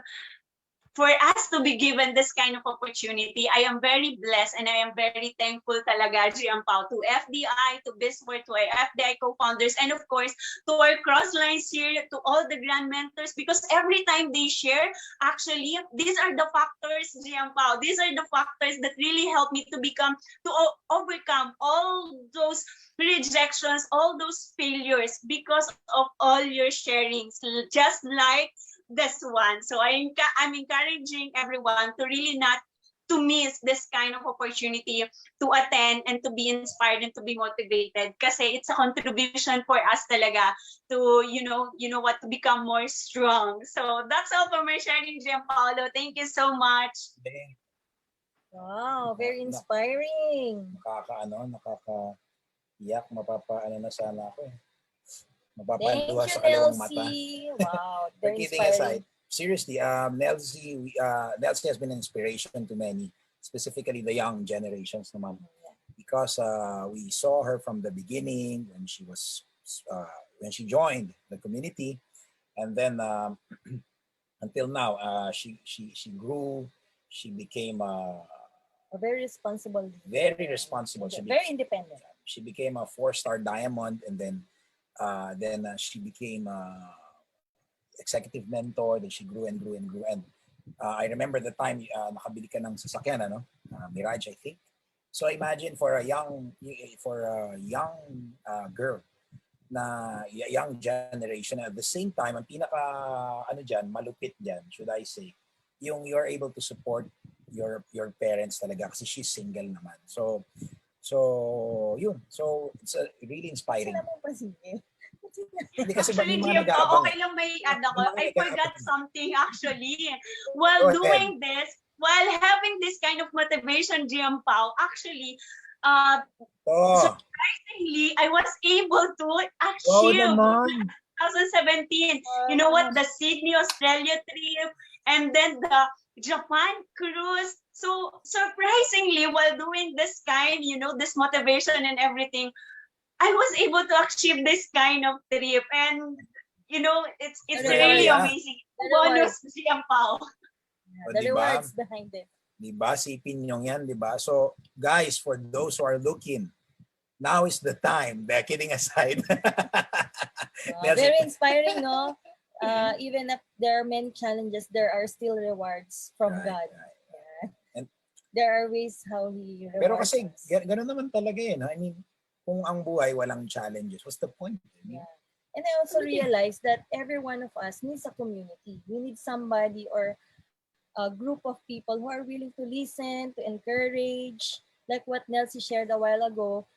for us to be given this kind of opportunity, I am very blessed and I am very thankful talaga, Giampao, to FDI, to BzzWorld, to our FDI co-founders, and of course, to our crosslines here, to all the grand mentors, because every time they share, actually, these are the factors, Giampao, these are the factors that really help me to overcome all those rejections, all those failures, because of all your sharings, just like this one. So I'm encouraging everyone to really not to miss this kind of opportunity to attend and to be inspired and to be motivated, kasi it's a contribution for us talaga to to become more strong. So that's all for my sharing, Gianpaolo. Thank you so much. Wow, very inspiring. Nakakaiyak, na sana ako eh. Thank you, Nelsie. Wow, very inspiring. Seriously, Nelsie has been an inspiration to many, specifically the young generations, naman, because we saw her from the beginning when she joined the community, and then until now, she grew. She became a very responsible. Very responsible. Very independent. She became a 4-star diamond, and then she became executive mentor. Then she grew and grew and grew. And I remember the time nakabili ka ng sasakyan, Mirage, I think. So imagine for a young girl, na young generation, at the same time, ang pinaka malupit dyan, should I say, yung you're able to support your parents talaga, kasi she's single naman. So yun. So it's really inspiring. Actually, okay lang may add ako. I forgot something actually. While doing this, while having this kind of motivation, Giampao, actually, Oh, surprisingly, I was able to wow achieve naman. 2017. You know what? The Sydney, Australia trip, and then the Japan cruise. So surprisingly, while doing this kind, this motivation and everything, I was able to achieve this kind of trip. And, it's The really Yeah. rewards. amazing. The Bonus, rewards. Siampao. O, The diba? rewards behind it. Diba? Sipin nyo yan, diba? So, guys, for those who are looking, now is the time. Kidding aside. Very inspiring, no? Even if there are many challenges, there are still rewards from Right, God. right. Yeah. And- There are ways how He rewards Pero kasi, us. ganun naman talaga no? I mean, kung ang buhay walang challenges, what's the point? I mean, Yeah. And I also realized that every one of us needs a community. We need somebody or a group of people who are willing to listen, to encourage, like what Nelsie shared a while ago.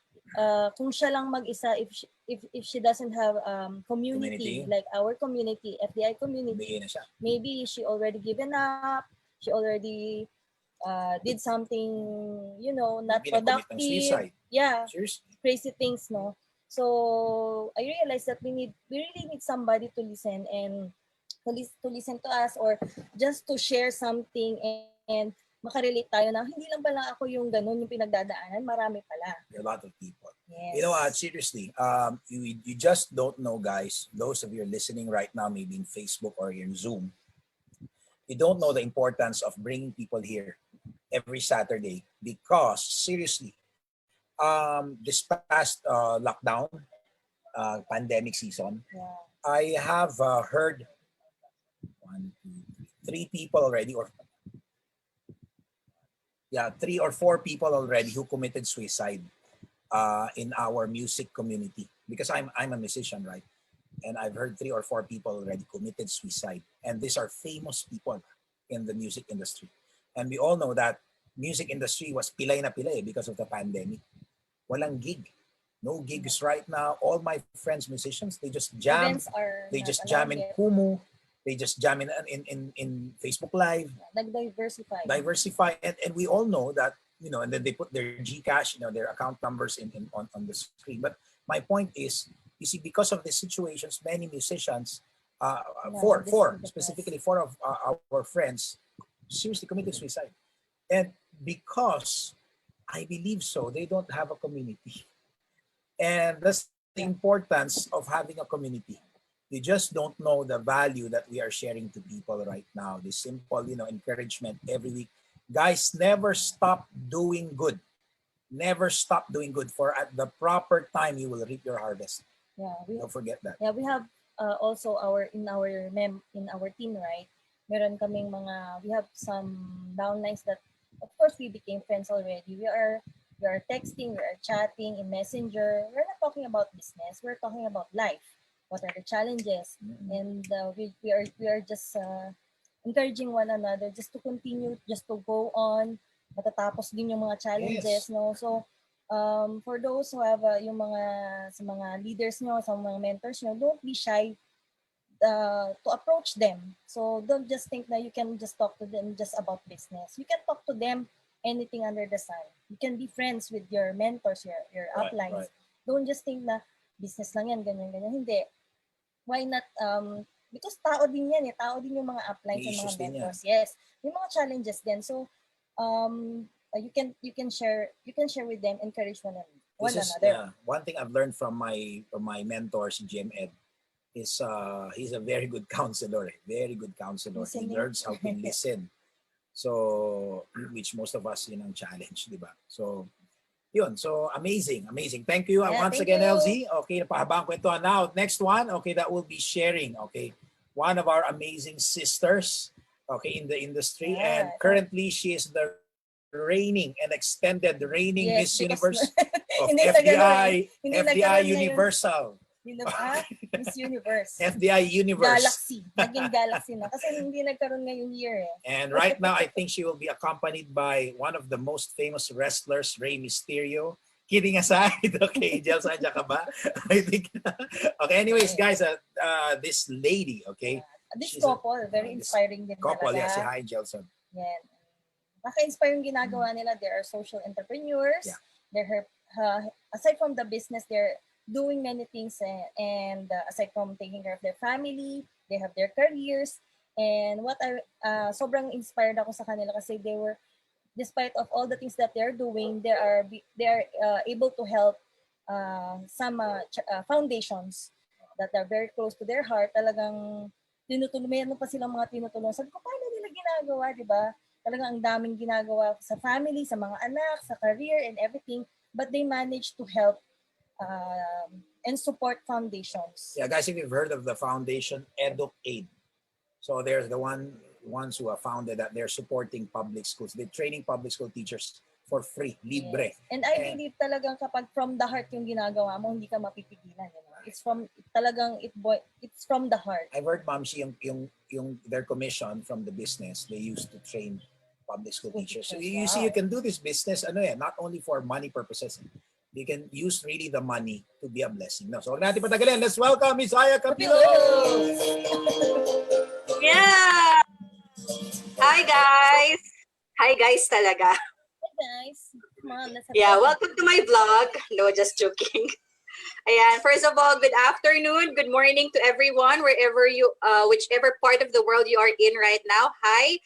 Kung siya lang mag-isa, if she doesn't have community, Community. like our community, FDI community, bigay na siya. maybe she already given up, she already did something, not Maybe nag-commit ng productive. suicide. Yeah, Seriously. crazy things, no? So I realized that we really need somebody to listen and to listen to us, or just to share something and makarelate tayo na hindi lang pala ako yung ganun yung pinagdadaanan, marami pala. There are a lot of people. Yes. You know, seriously, you just don't know, guys. Those of you listening right now, maybe in Facebook or in Zoom, you don't know the importance of bringing people here every Saturday, because seriously, this past lockdown, pandemic season, Yeah. I have heard 3 people already, or 3 or 4 people already who committed suicide in our music community, because I'm a musician, right? And I've heard 3 or 4 people already committed suicide, and these are famous people in the music industry. And we all know that music industry was pilay na pilay because of the pandemic. Walang gig. No gigs right now. All my friends musicians, they just jam. Events are They not just allowed jam in yet. Kumu. They just jam in Facebook Live. Nag-diversify. And we all know that, and then they put their GCash, their account numbers on the screen. But my point is, you see, because of the situations, many musicians, four specifically 4 of our friends seriously committed suicide. And because I believe so, they don't have a community. And that's the importance of having a community. You just don't know the value that we are sharing to people right now. The simple, encouragement every week. Guys, never stop doing good. Never stop doing good. For at the proper time, you will reap your harvest. Yeah, Don't forget that. Yeah, we have also in our team, right? We have some downlines that, of course, we became friends already. We are texting, we are chatting in Messenger. We're not talking about business. We're talking about life. What are the challenges? And we are just encouraging one another just to continue, just to go on. Matatapos din yung mga challenges, Yes. no? So, for those who have sa mga leaders nyo, sa mga mentors nyo, don't be shy to approach them. So don't just think that you can just talk to them just about business. You can talk to them anything under the sun. You can be friends with your mentors, your uplines. Right. Don't just think na business lang yan, ganyan. Hindi. Why not? Because tao din yan eh. Tao din yung mga uplines and mga mentors. Yes. May mga challenges din. So, you can share with them, encourage one another. Yeah, one thing I've learned from my mentors, GM Ed, is he's a very good counselor. Very good counselor. Listening. He learns how to listen. So, which most of us, challenge, di ba? So, yun. So, amazing. Thank you once again, you. LZ. Okay, napahabang kwento. Now, next one, okay, that will be sharing, okay, one of our amazing sisters, okay, in the industry. And currently, she is the reigning and extended reigning Miss Universe of FDI Universal. Miss Universe. FDI Universe. Galaxy. Naging Galaxy na. Kasi hindi nagkaroon ngayong year eh. And right now, I think she will be accompanied by one of the most famous wrestlers, Rey Mysterio. Kidding aside, okay, Jel, sadya ka ba? I think. Okay, anyways, guys, this lady, okay. This couple, very inspiring din couple, talaga. yeah, si Hi Jelson. Yan. Naka-inspire yung ginagawa nila. They are social entrepreneurs. Yeah. aside from the business, they're doing many things, and aside from taking care of their family, they have their careers. And what sobrang inspired ako sa kanila kasi they were, despite of all the things that they're doing, they are able to help some foundations that are very close to their heart. Talagang tinutulong, meron pa silang mga tinutulong. Sabi ko, paano nila ginagawa, di ba? Talagang ang daming ginagawa sa family, sa mga anak, sa career and everything, but they manage to help and support foundations. Yeah, guys, if you've heard of the foundation EducAid, so there's the ones who have founded that they're supporting public schools. They're training public school teachers for free, libre. Yes. And I believe talagang kapag from the heart yung ginagawa mo, hindi ka mapipigilan. You know? It's from it's from the heart. I've heard, Mamshi, yung their commission from the business, they used to train public school teachers. So you see, you can do this business, not only for money purposes. You can use really the money to be a blessing. No, so huwag natin patagalin. Let's welcome Miss Aya Capilo. Yeah. Hi guys. Hi guys talaga. Hi guys. Come on, let's have Yeah, fun. welcome to my vlog. No, just joking. Ayan, first of all, good afternoon, good morning to everyone, wherever you, whichever part of the world you are in right now. Hi,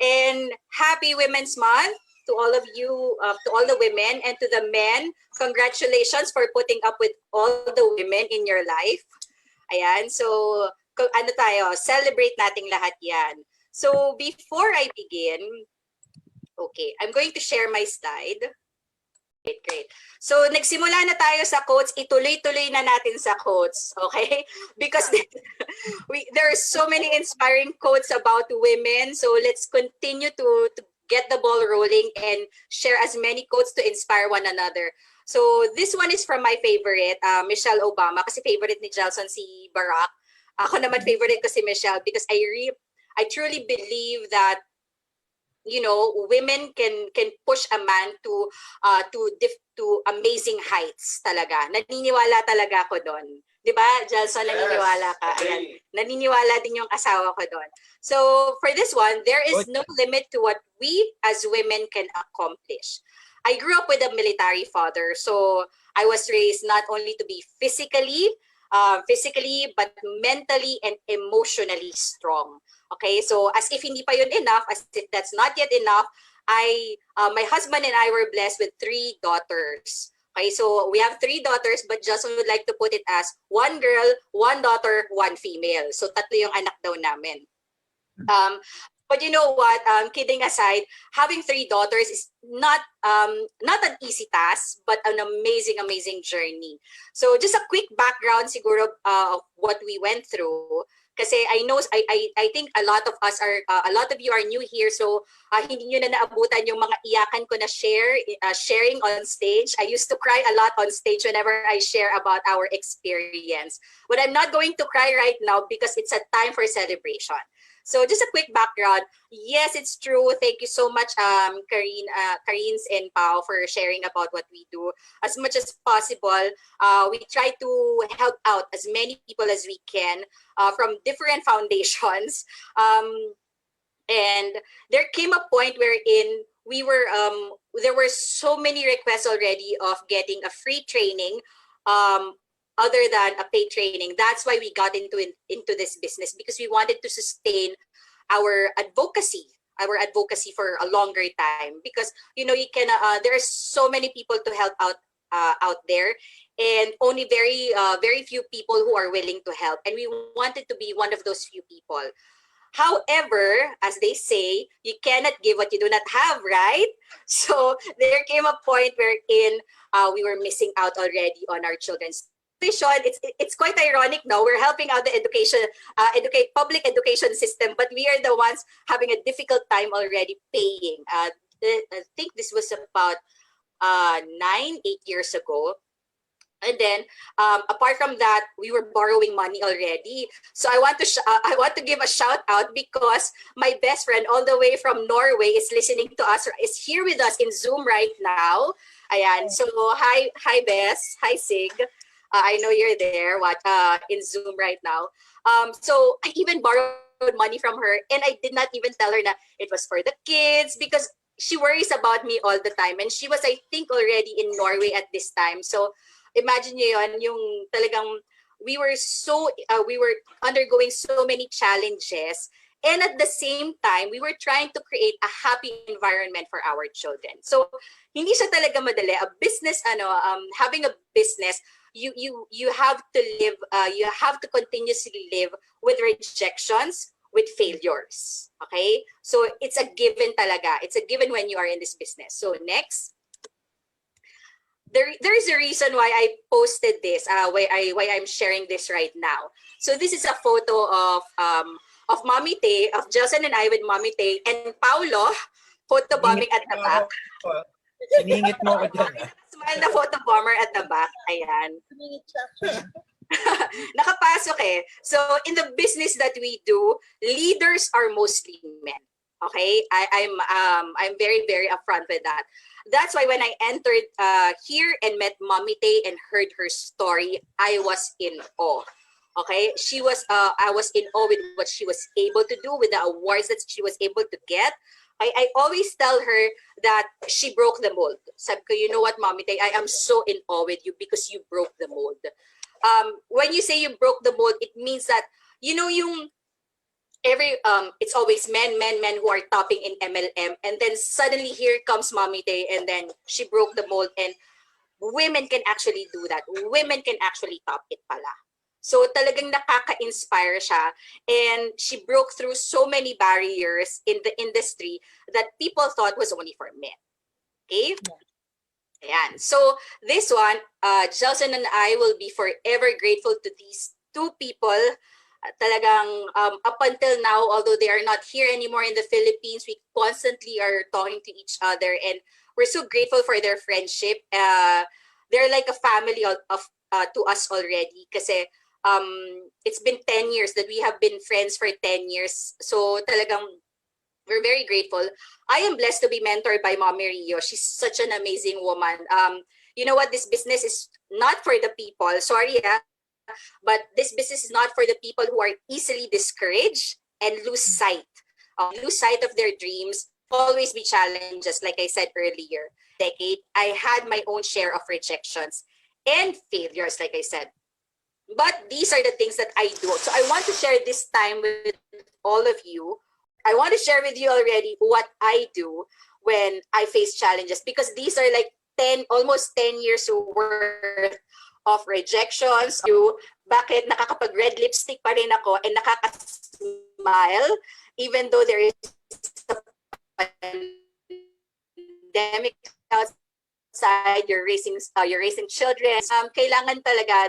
and happy Women's Month to all of you, to all the women, and to the men. Congratulations for putting up with all the women in your life. Ayan, so ano tayo, celebrate nating lahat yan. So before I begin, okay, I'm going to share my slide. Great. So nagsimula na tayo sa quotes, ituloy-tuloy na natin sa quotes, okay? Because there are so many inspiring quotes about women. So let's continue to get the ball rolling and share as many quotes to inspire one another. So this one is from my favorite, Michelle Obama, kasi favorite ni Jelson si Barack. Ako naman favorite ko si Michelle because I truly believe that women can push a man to amazing heights talaga. Naniniwala talaga ako doon. 'Di ba? Jelson, naniniwala ka. Ayan. Naniniwala din yung asawa ko doon. So, for this one, there is no limit to what we as women can accomplish. I grew up with a military father, so I was raised not only to be physically, but mentally and emotionally strong. Okay, so as if hindi pa yun enough, as if that's not yet enough, my husband and I were blessed with 3 daughters. Okay, so we have 3 daughters, but Justin would like to put it as 1 girl, 1 daughter, 1 female. So 3 yung anak daw namin. But you know what? Kidding aside, having 3 daughters is not an easy task, but an amazing journey. So just a quick background, siguro, of what we went through. Kasi I know, I think a lot of us are, a lot of you are new here, so hindi nyo na naabutan yung mga iyakan ko na sharing on stage. I used to cry a lot on stage whenever I share about our experience. But I'm not going to cry right now because it's a time for celebration. So just a quick background. Yes, it's true. Thank you so much, Karines and Pao, for sharing about what we do. As much as possible, we try to help out as many people as we can from different foundations. And there came a point wherein there were so many requests already of getting a free training, other than a paid training. That's why we got into this business, because we wanted to sustain our advocacy for a longer time, because you can there are so many people to help out there, and only very few people who are willing to help, and we wanted to be one of those few people. However, as they say, you cannot give what you do not have, right? So there came a point wherein we were missing out already on our children's. It's quite ironic now. We're helping out the public education system, but we are the ones having a difficult time already paying. I think this was about 8 years ago. And then, apart from that, we were borrowing money already. So I want to give a shout out because my best friend all the way from Norway is listening to us, is here with us in Zoom right now. Ayan. So hi Bess, hi Sig. I know you're there in Zoom right now. So I even borrowed money from her, and I did not even tell her that it was for the kids, because she worries about me all the time. And she was, I think, already in Norway at this time. So imagine nyo yun, yung talagang we were undergoing so many challenges. And at the same time, we were trying to create a happy environment for our children. So hindi siya talaga madali. A business, having a business, you have to live, you have to continuously live with rejections, with failures. Okay? So it's a given talaga. It's a given when you are in this business. So next. There is a reason why I posted this, why I'm sharing this right now. So this is a photo of Mommy Tay, of Jelson and I with Mommy Tay, and Paulo photobombing at the back. Siningit mo ko dyan. Smile na photobomber at the back. Ayan. Nakapasok eh. So in the business that we do, leaders are mostly men. Okay, I'm very, very upfront with that. That's why when I entered here and met Mommy Tay and heard her story, I was in awe. Okay, I was in awe with what she was able to do, with the awards that she was able to get. I always tell her that she broke the mold. Sabi ko, you know what, Mommy Tay, I am so in awe with you because you broke the mold. When you say you broke the mold, it means that, you know, it's always men who are topping in MLM, and then suddenly here comes Mommy Tay, and then she broke the mold, and women can actually do that. Women can actually top it pala. So talagang nakaka-inspire siya, and she broke through so many barriers in the industry that people thought was only for men. Okay? Ayan. So this one, Jelson and I will be forever grateful to these two people. Talagang up until now, although they are not here anymore in the Philippines, we constantly are talking to each other, and we're so grateful for their friendship. They're like a family to us already, kasi it's been 10 years that we have been friends for 10 years. So talagang we're very grateful. I am blessed to be mentored by Mommy Rio. She's such an amazing woman. You know what? This business is not for the people. Sorry, but this business is not for the people who are easily discouraged and lose sight of their dreams. Always be challenges, like I said earlier. Decade, I had my own share of rejections and failures, like I said. But these are the things that I do. So I want to share this time with all of you. I want to share with you already what I do when I face challenges, because these are like almost 10 years worth of rejections. Bakit nakakapag-red lipstick pa rin ako and nakaka-smile even though there is a pandemic outside, you're raising children. Kailangan talaga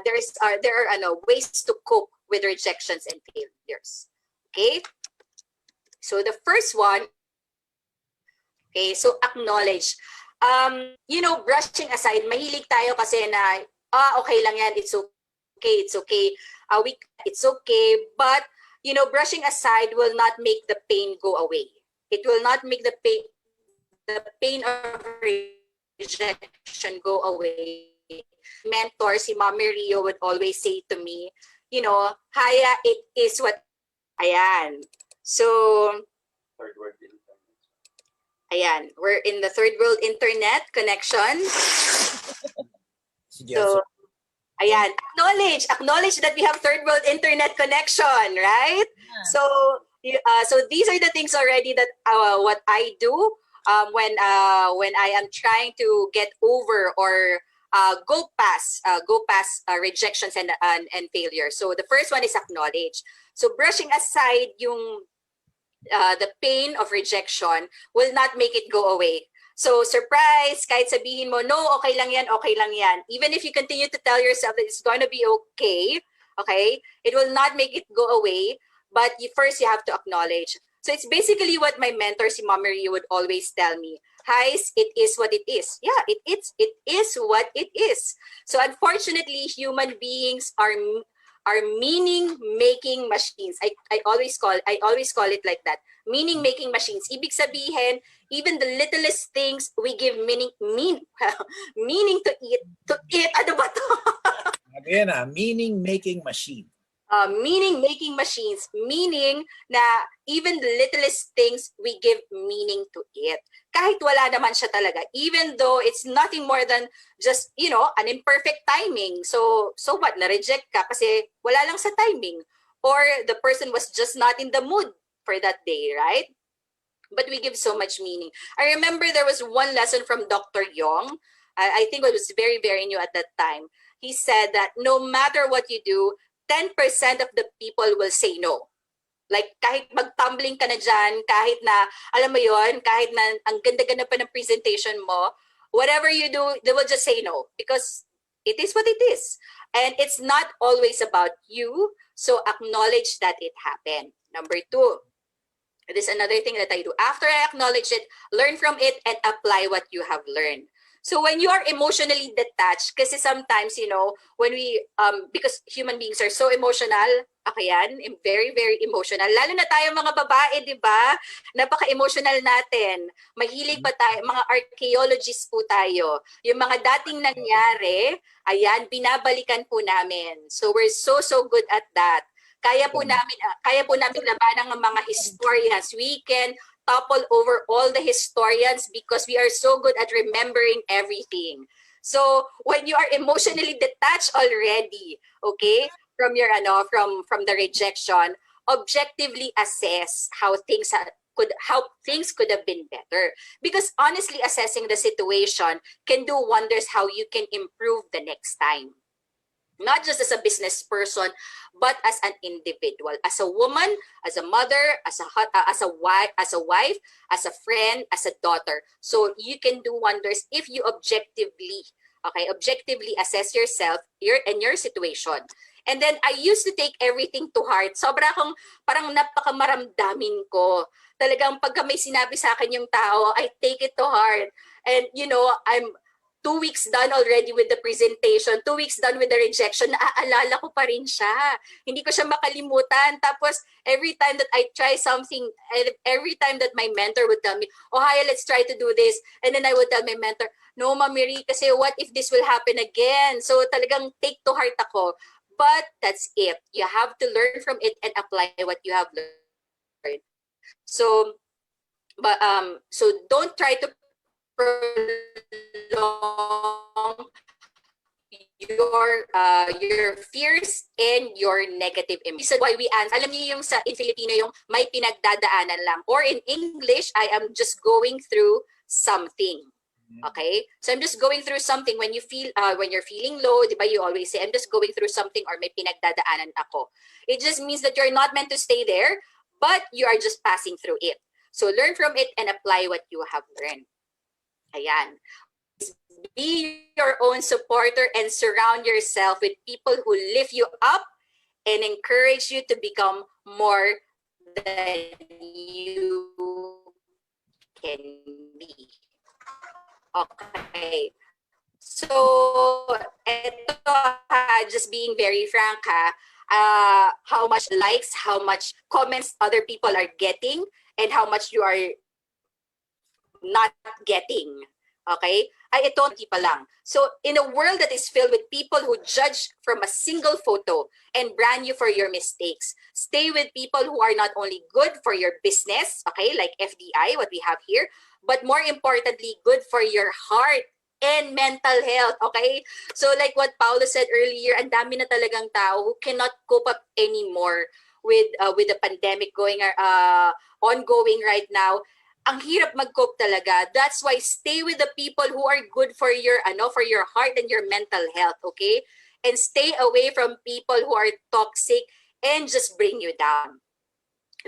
there are ways to cope with rejections and failures. Okay? So the first one, okay, so acknowledge. Brushing aside, mahilig tayo kasi na okay lang yan, it's okay, it's okay. It's okay, but brushing aside will not make the pain go away. It will not make the pain of rejection go away. Mentor, si Mommy Rio would always say to me, Haya, it is what, ayan. So, ayan, we're in the third world internet connection. So, ayan, acknowledge that we have third world internet connection, right? Yeah. So these are the things already that what I do when I am trying to get over or go past rejections and failure. So the first one is acknowledge. So brushing aside the pain of rejection will not make it go away. So surprise, kahit sabihin mo, no, okay lang yan. Even if you continue to tell yourself that it's going to be okay, it will not make it go away. But first you have to acknowledge. So it's basically what my mentor, si Mommy Rio, would always tell me. Heis, it is what it is. Yeah, it is what it is. So unfortunately, human beings are meaning-making machines. I always call it like that. Meaning-making machines. Ibig sabihin, even the littlest things we give meaning to it. Ano ba to? Again, a meaning-making machine. meaning-making machines, meaning na even the littlest things, we give meaning to it. Kahit wala naman siya talaga, even though it's nothing more than just, you know, an imperfect timing. So what? Na-reject ka kasi wala lang sa timing. Or the person was just not in the mood for that day, right? But we give so much meaning. I remember there was one lesson from Dr. Yong. I think it was very, very new at that time. He said that no matter what you do, 10% of the people will say no. Like kahit mag-tumbling ka na dyan, kahit na, alam mo yon, kahit na ang ganda-ganda pa ng presentation mo, whatever you do, they will just say no because it is what it is. And it's not always about you, so acknowledge that it happened. Number 2, this is another thing that I do. After I acknowledge it, learn from it and apply what you have learned. So when you are emotionally detached, kasi sometimes, you know, when we, because human beings are so emotional, yan, very, very emotional. Lalo na tayo mga babae, di ba? Napaka-emotional natin. Mahilig pa tayo, mga archaeologists po tayo. Yung mga dating nangyari, ayan, binabalikan po namin. So we're so good at that. Kaya po namin labanan ng mga historians. We can topple over all the historians because we are so good at remembering everything. So when you are emotionally detached already, okay, from your from the rejection, objectively assess how things could have been better. Because honestly assessing the situation can do wonders how you can improve the next time. Not just as a business person, but as an individual, as a woman, as a mother, as a wife, as a friend, as a daughter. So you can do wonders if you objectively assess yourself, your situation. And then I used to take everything to heart. Sobra akong parang napakamaramdamin ko. Talagang pagka may sinabi sa akin yung tao, I take it to heart. And you know, I'm 2 weeks done already with the presentation, 2 weeks done with the rejection, naaalala ko pa rin siya. Hindi ko siya makalimutan. Tapos, every time that I try something, every time that my mentor would tell me, oh, Haya, let's try to do this. And then I would tell my mentor, no, Mamiri, kasi what if this will happen again? So, talagang take to heart ako. But that's it. You have to learn from it and apply what you have learned. So, so don't try to prolong your fears and your negative emotions. Why we answer, alam niyo yung in Filipino yung may pinagdadaanan lang, or in English, I am just going through something. Okay, so I'm just going through something. When you feel when you're feeling low, di ba, you always say I'm just going through something or may pinagdadaanan ako. It just means that you're not meant to stay there, but you are just passing through it. So learn from it and apply what you have learned. Ayan. Be your own supporter and surround yourself with people who lift you up and encourage you to become more than you can be. Okay. So, ito, just being very frank, how much likes, how much comments other people are getting, and how much you are not getting. Okay? Ay, ito, hindi pa lang. So, in a world that is filled with people who judge from a single photo and brand you for your mistakes, stay with people who are not only good for your business, okay, like FDI, what we have here, but more importantly, good for your heart and mental health, okay? So, like what Paolo said earlier, ang dami na talagang tao who cannot cope up anymore with the pandemic ongoing right now. Ang hirap mag-cope talaga. That's why stay with the people who are good for your heart and your mental health, okay? And stay away from people who are toxic and just bring you down.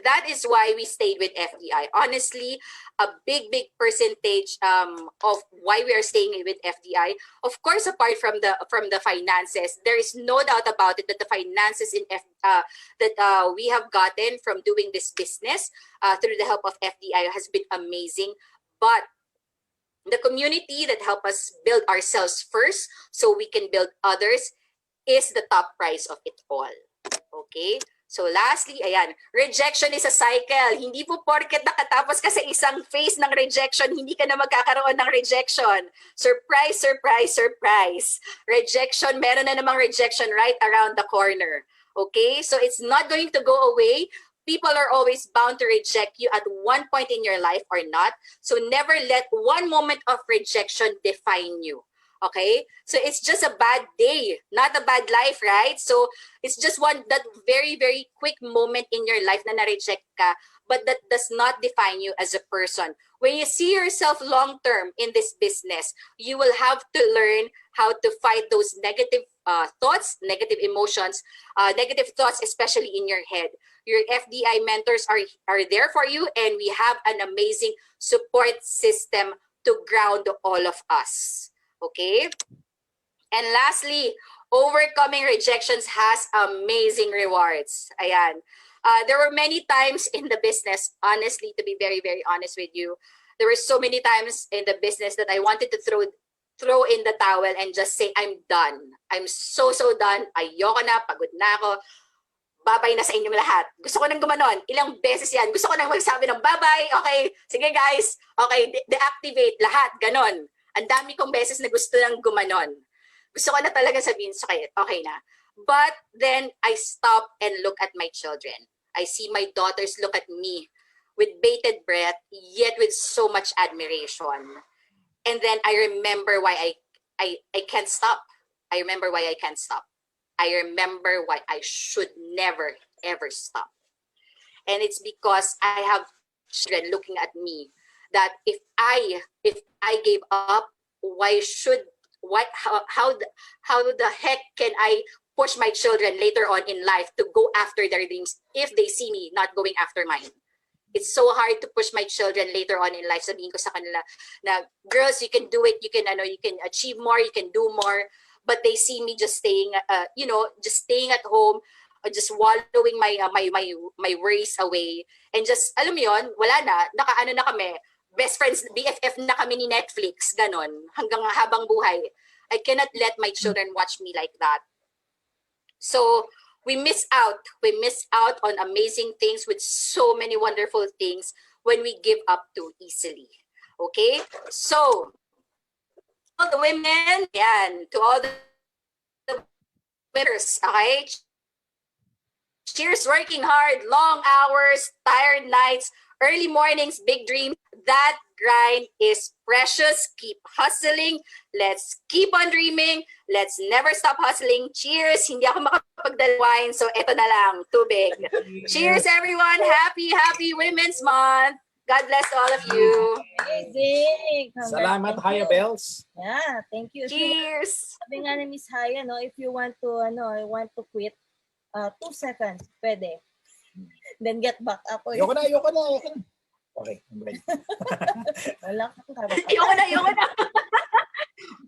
That is why we stayed with FDI. Honestly, a big percentage of why we are staying with FDI. Of course, apart from the finances, there is no doubt about it that the finances that we have gotten from doing this business through the help of FDI has been amazing. But the community that help us build ourselves first so we can build others is the top prize of it all. Okay? So lastly, ayan, rejection is a cycle. Hindi po porket nakatapos ka sa isang phase ng rejection, hindi ka na magkakaroon ng rejection. Surprise, surprise, surprise. Rejection, meron na namang rejection right around the corner. Okay, so it's not going to go away. People are always bound to reject you at one point in your life or not. So never let one moment of rejection define you. Okay, so it's just a bad day, not a bad life, right? So it's just that very, very quick moment in your life na na-reject ka, but that does not define you as a person. When you see yourself long-term in this business, you will have to learn how to fight those negative thoughts, negative emotions, negative thoughts, especially in your head. Your FDI mentors are there for you, and we have an amazing support system to ground all of us. Okay? And lastly, overcoming rejections has amazing rewards. Ayan. There were many times in the business, honestly, to be very, very honest with you, there were so many times in the business that I wanted to throw in the towel and just say, I'm done. I'm so done. Ayoko na, pagod na ako. Babay na sa inyong lahat. Gusto ko nang gumanon. Ilang beses yan. Gusto ko nang magsabi ng babay. Okay, sige guys. Okay, deactivate lahat. Ganon. Ang dami kong beses na gusto nang gumanon. Gusto ko na talaga sabihin sa kayo, okay na. But then I stop and look at my children. I see my daughters look at me with bated breath, yet with so much admiration. And then I remember why I can't stop. I remember why I can't stop. I remember why I should never, ever stop. And it's because I have children looking at me that if I gave up, how the heck can I push my children later on in life to go after their dreams if they see me not going after mine? It's so hard to push my children later on in life. Sabihin ko sa kanila na, girls, you can do it, you can achieve more, you can do more. But they see me just staying, just staying at home, just wallowing my worries away, and just, alam mo yun, wala na, nakaano na kami, best friends, BFF na kami ni Netflix, ganon, hanggang habang buhay. I cannot let my children watch me like that. So we miss out on amazing things with so many wonderful things when we give up too easily. Okay, so all the women, yan, to all the winners, okay? Cheers, working hard, long hours, tired nights, early mornings, big dreams. That grind is precious. Keep hustling. Let's keep on dreaming. Let's never stop hustling. Cheers. Hindi ako makapagdalawain, so eto na lang, tubig. Cheers, everyone. Happy Women's Month. God bless all of you. Amazing. Salamat, Haya Bells. Yeah, thank you. Cheers. Sabi nga ni Miss Haya, no, if you want to quit, 2 seconds, pwede. Then get back up. Ayoko na. Okay, I'm ready. Wala kang kabak. Ayoko na.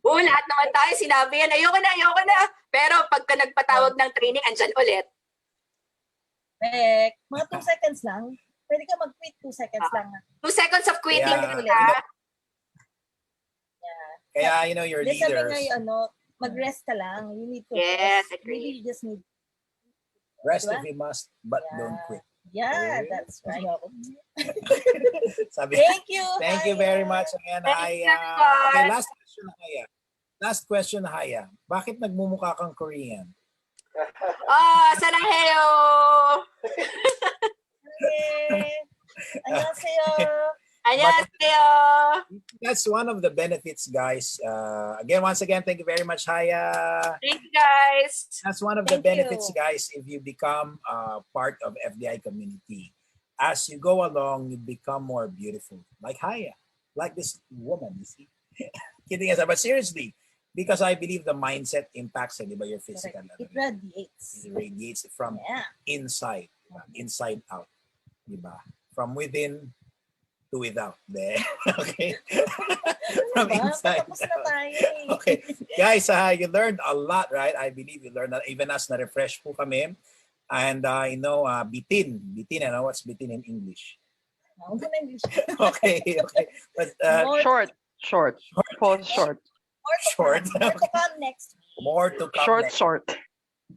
Lahat naman tayo sinabi yan, ayoko na. Pero pagka nagpatawag ng training, andyan ulit. Mga 2 seconds lang. Pwede ka mag-quit 2 seconds lang. 2 seconds of quitting. Yeah. Kaya, your leaders. Sabi nga mag-rest ka lang. You need to rest. Agree. Maybe you just need rest if you must, but don't quit. Yeah, that's right. Thank you. Thank you very much again, Haya. Okay, last question, Haya. Bakit nagmumukha kang Korean? Saranghayo! Annyeonghaseyo! That's one of the benefits, guys. Once again, thank you very much, Haya. Thank you, guys. That's one of the benefits, guys, if you become part of FDI community. As you go along, you become more beautiful. Like Haya, like this woman, you see. Kidding aside, but seriously, because I believe the mindset impacts your physical. It radiates. It radiates from inside out. Diba? From within to without. There. Okay. From inside out. Okay. Guys, you learned a lot, right? I believe you learned that. Even us, na-refresh po kami. And, bitin. Bitin, what's bitin in English? Okay. But, short. Pause short. More to come next week. More to come Short.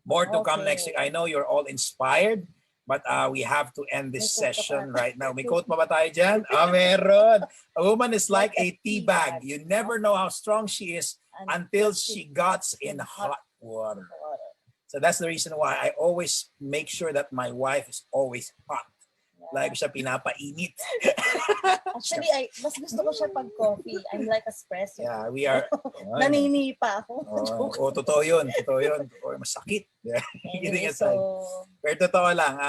More to come next week. I know you're all inspired, but we have to end this session right now. May quote pa ba tayo dyan? Meron. A woman is like a tea bag. You never know how strong she is until she gets in hot water. So that's the reason why I always make sure that my wife is always hot. Like siya pinapainit. Actually, mas gusto ko siya pag coffee. I'm like espresso. Yeah, we are. Naninipa ako. Totoo yun. Totoo yun. Totoo yun. Masakit. Anyway, so, pero totoo lang.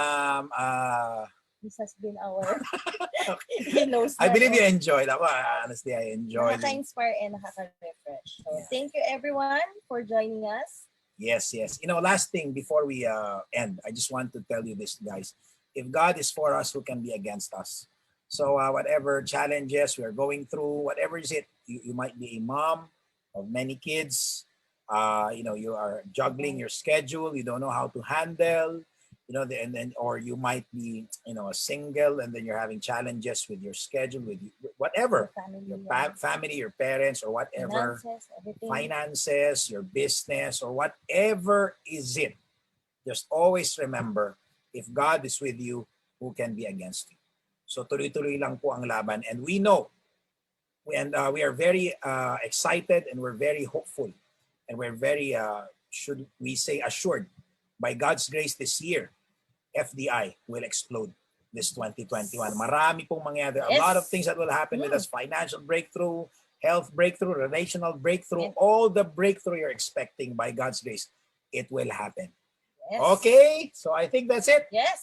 this has been our he knows I believe you enjoyed. Ako, honestly, I enjoyed. Nakaka-inspire and nakaka-refresh. So, thank you everyone for joining us. Yes, yes. You know, last thing before we end, I just want to tell you this, guys. If God is for us, who can be against us? So whatever challenges we're going through, whatever is it, you might be a mom of many kids. You know, you are juggling your schedule. You don't know how to handle. You know, and then or you might be, you know, a single, and then you're having challenges with your schedule, with whatever, your family, your parents, or whatever, finances, your business, or whatever is it. Just always remember, if God is with you, who can be against you? So tuloy-tuloy lang po ang laban, and we know, and we are very excited, and we're very hopeful, and we're very, should we say, assured. By God's grace this year, FDI will explode this 2021. Marami pong mangyayari. A lot of things that will happen with us. Financial breakthrough, health breakthrough, relational breakthrough, all the breakthrough you're expecting by God's grace, it will happen. Yes. Okay, so I think that's it. Yes.